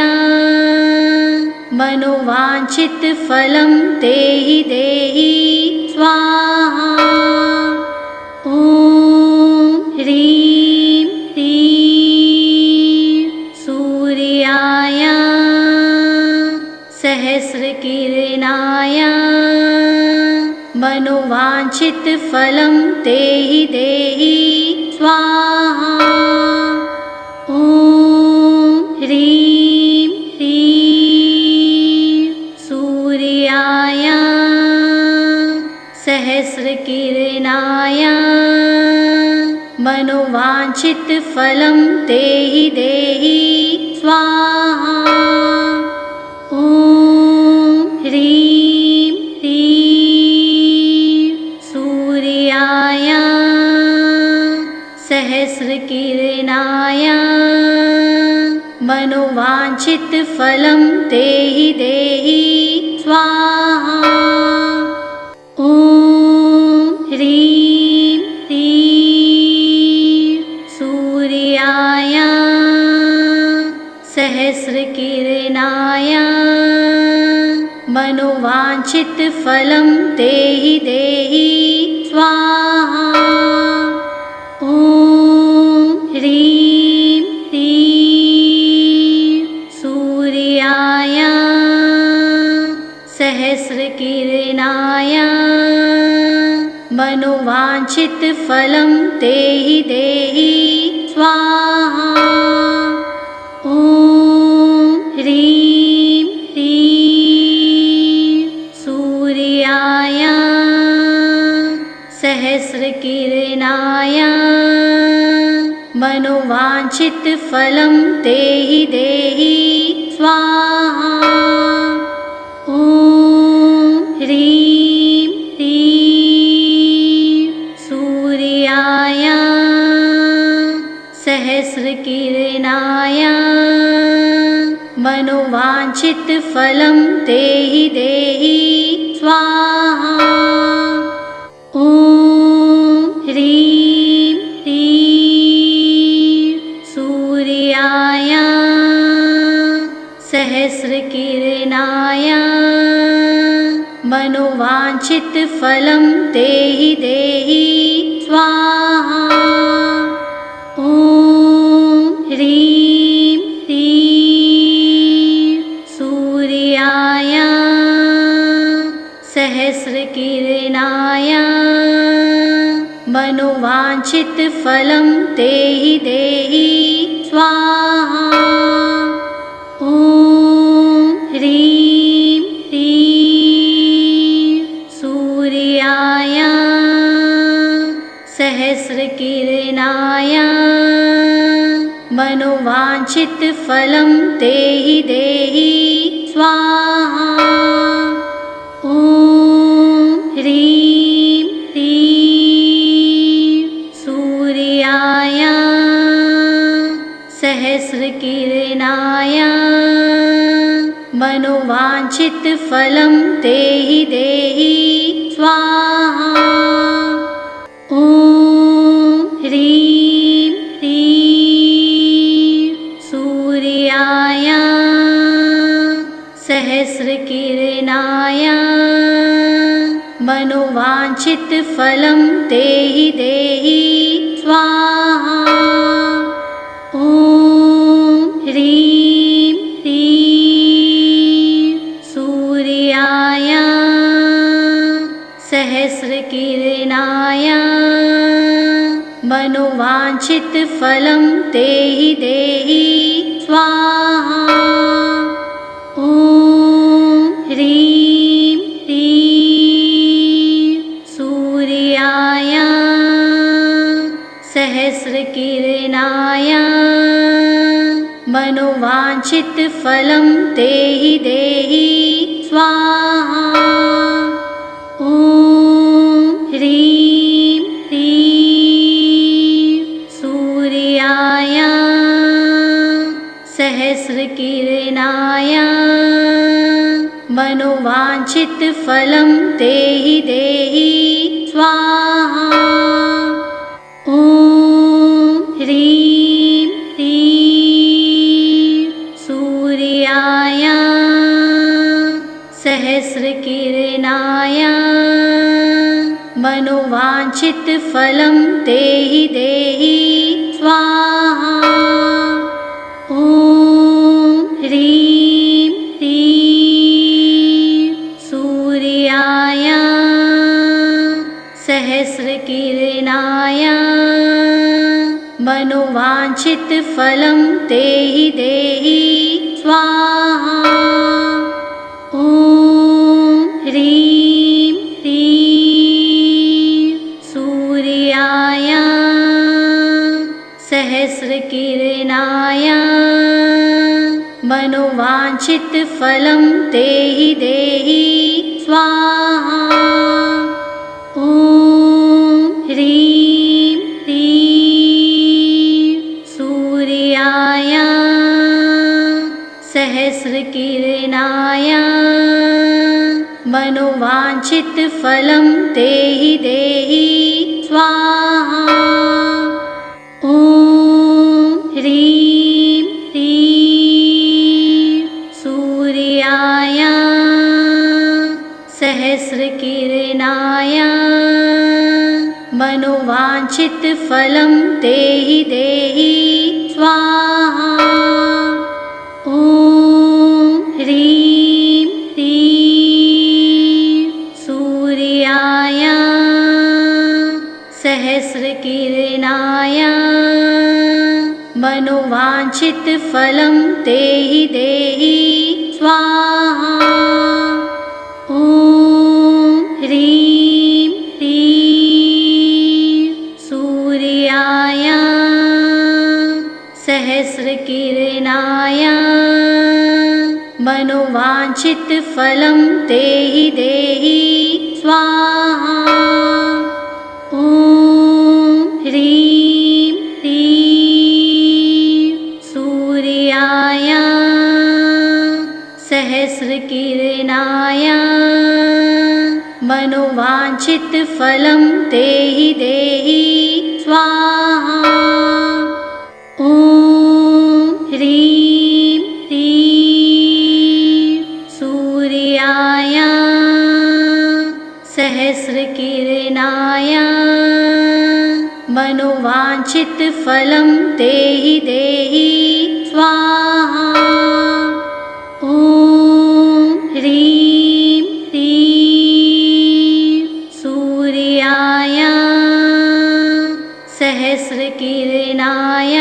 मनोवाञ्छितफलं देहि देहि स्वाहा। ॐ ह्रीं ह्रीं सूर्याय सहस्रकिरणाय मनोवाञ्छितफलं देहि देहि स्वाहा। ॐ ह्रीं ह्रीं सूर्याय सहस्रकिरणाय मनोवाञ्छितफलं देहि देहि स्वाहा। ॐ ह्रीं ह्रीं सूर्याय सहस्रकिरणाय मनोवाञ्छितफलं देहि देहि स्वाहा। ॐ ह्रीं ह्रीं सहस्रकिरणाय मनोवाञ्छितफलं देहि देहि स्वाहा। ॐ ह्रीं ह्रीं सूर्याय सहस्रकिरणाय मनोवाञ्छितफलं देहि देहि स्वाहा। ॐ ह्रीं ह्रीं सूर्याय सहस्रकिरणाय मनोवाञ्छितफलं देहि देहि स्वाहा। ॐ ह्रीं ह्रीं सूर्याय सहस्रकिरणाय मनोवाञ्छितफलं देहि देहि स्वाहा। ॐ ह्रीं ह्रीं सूर्याय सहस्रकिरणाय मनोवाञ्छितफलं देहि देहि स्वाहा। ॐ ह्रीं ह्रीं सूर्याय सहस्रकिरणाय मनोवाञ्छितफलं देहि देहि स्वाहा। ॐ ह्रीं ह्रीं सूर्याय सहस्रकिरणाय मनोवाञ्छितफलं देहि देहि स्वाहा। ॐ ह्रीं ह्रीं सूर्याय सहस्रकिरणाय मनोवाञ्छितफलं देहि देहि स्वाहा। ॐ ह्रीं ह्रीं सूर्याय सहस्रकिरणाय मनोवाञ्छितफलं देहि देहि स्वाहा। ॐ ह्रीं ह्रीं सूर्याय सहस्रकिरणाय मनोवाञ्छितफलं देहि देहि स्वाहा। ॐ ह्रीं ह्रीं सूर्याय सहस्रकिरणाय मनोवाञ्छितफलं देहि देहि स्वाहा। ॐ ह्रीं ह्रीं सूर्याय सहस्रकिरणाय मनोवाञ्छितफलं देहि देहि स्वाहा। ॐ ह्रीं ह्रीं सूर्याय सहस्रकिरणाय मनोवाञ्छितफलं देहि देहि स्वाहा। ॐ ह्रीं ह्रीं सूर्याय सहस्रकिरणाय मनोवाञ्छितफलं देहि देहि स्वाहा। ॐ ह्रीं ह्रीं सूर्याय सहस्रकिरणाय मनोवाञ्छितफलं देहि देहि स्वाहा। ॐ ह्रीं ह्रीं सूर्याय सहस्रकिरणाय मनोवाञ्छितफलं देहि देहि स्वाहा। ॐ ह्रीं ह्रीं सहस्रकिरणाय मनोवाञ्छितफलं देहि देहि स्वाहा। ॐ ह्रीं ह्रीं सूर्याय सहस्रकिरणाय मनोवाञ्छितफलं देहि देहि स्वाहा। ॐ ह्रीं ह्रीं सूर्याय सहस्रकिरणाय मनोवाञ्छितफलं देहि देहि स्वाहा। ॐ ह्रीं ह्रीं सूर्याय सहस्रकिरणाय मनोवाञ्छितफलं देहि देहि स्वाहा। ॐ ह्रीं ह्रीं सूर्याय सहस्रकिरणाय मनोवाञ्छितफलं देहि देहि स्वाहा। ॐ ह्रीं ह्रीं सूर्याय सहस्रकिरणाय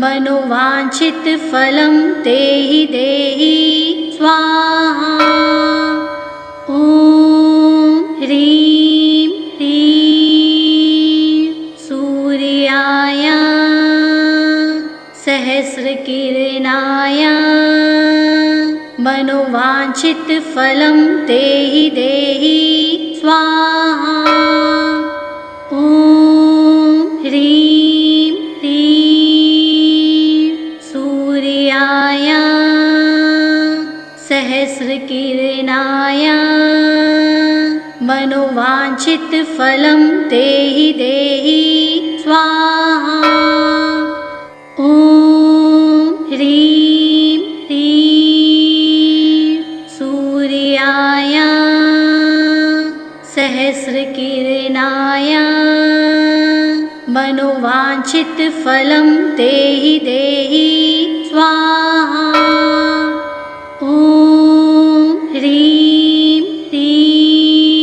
मनोवाञ्छितफलं देहि देहि स्वाहा। ॐ ह्रीं ह्रीं सूर्याय सहस्रकिरणाय मनोवाञ्छितफलं देहि देहि स्वाहा। ॐ ह्रीं ह्रीं सूर्याय सहस्रकिरणाय मनोवाञ्छितफलं देहि देहि स्वाहा। ॐ ह्रीं ह्रीं सूर्याय सहस्रकिरणाय मनोवाञ्छितफलं देहि देहि स्वाहा। ॐ ह्रीं ह्रीं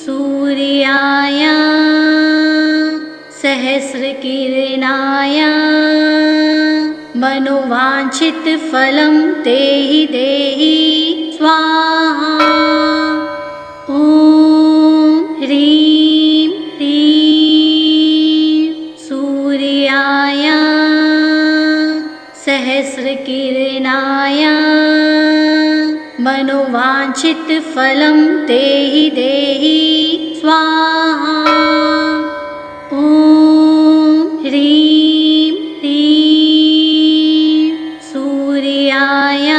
सूर्याय सहस्रकिरणाय मनोवाञ्छितफलं देहि देहि स्वाहा। ॐ ह्रीं ह्रीं सूर्याय सहस्रकिरणाय मनोवाञ्छितफलं देहि देहि स्वाहा। ॐ ह्रीं ह्रीं सूर्याय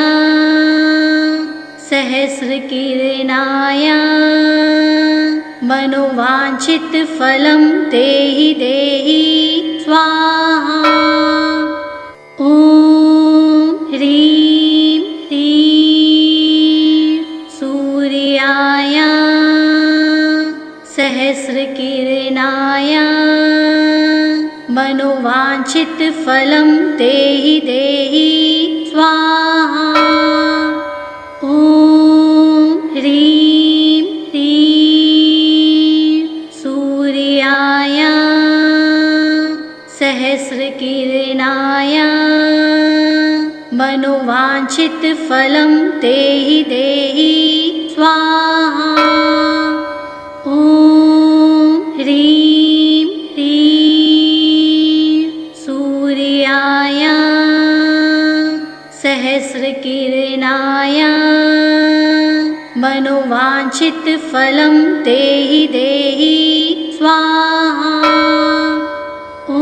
सहस्रकिरणाय मनोवाञ्छितफलं देहि देहि स्वाहा। ॐ ह्रीं ह्रीं सूर्याय सहस्रकिरणाय मनोवाञ्छितफलं देहि देहि स्वाहा। ॐ ह्रीं ह्रीं सूर्याय सहस्रकिरणाय मनोवाञ्छितफलं देहि देहि स्वाहा। ॐ ह्रीं ह्रीं सूर्याय सहस्रकिरणाय मनोवाञ्छितफलं देहि देहि स्वाहा। ॐ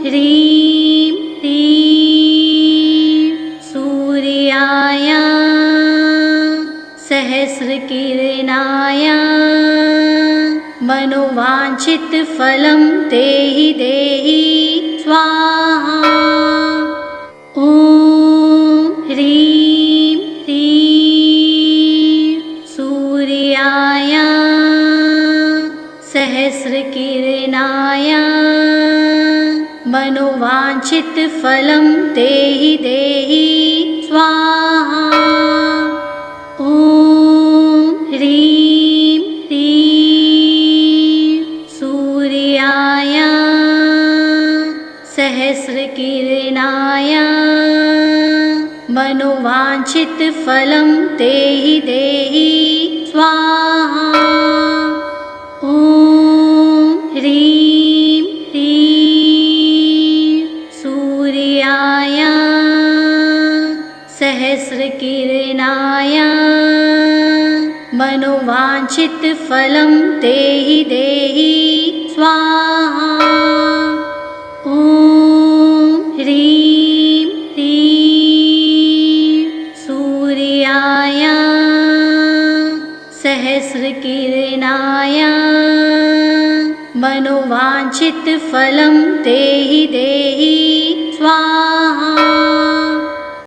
ह्रीं ह्रीं सूर्याय सहस्रकिरणाय मनोवाञ्छितफलं देहि देहि स्वाहा। ॐ ह्रीं ह्रीं मनोवाञ्छितफलं देहि देहि स्वाहा। ॐ ह्रीं ह्रीं सूर्याय सहस्रकिरणाय मनोवाञ्छितफलं देहि देहि स्वाहा। ॐ ह्रीं ह्रीं सूर्याय सहस्रकिरणाय मनोवाञ्छितफलं देहि देहि स्वाहा। ॐ ह्रीं ह्रीं सूर्याय सहस्रकिरणाय मनोवाञ्छितफलं देहि देहि स्वाहा।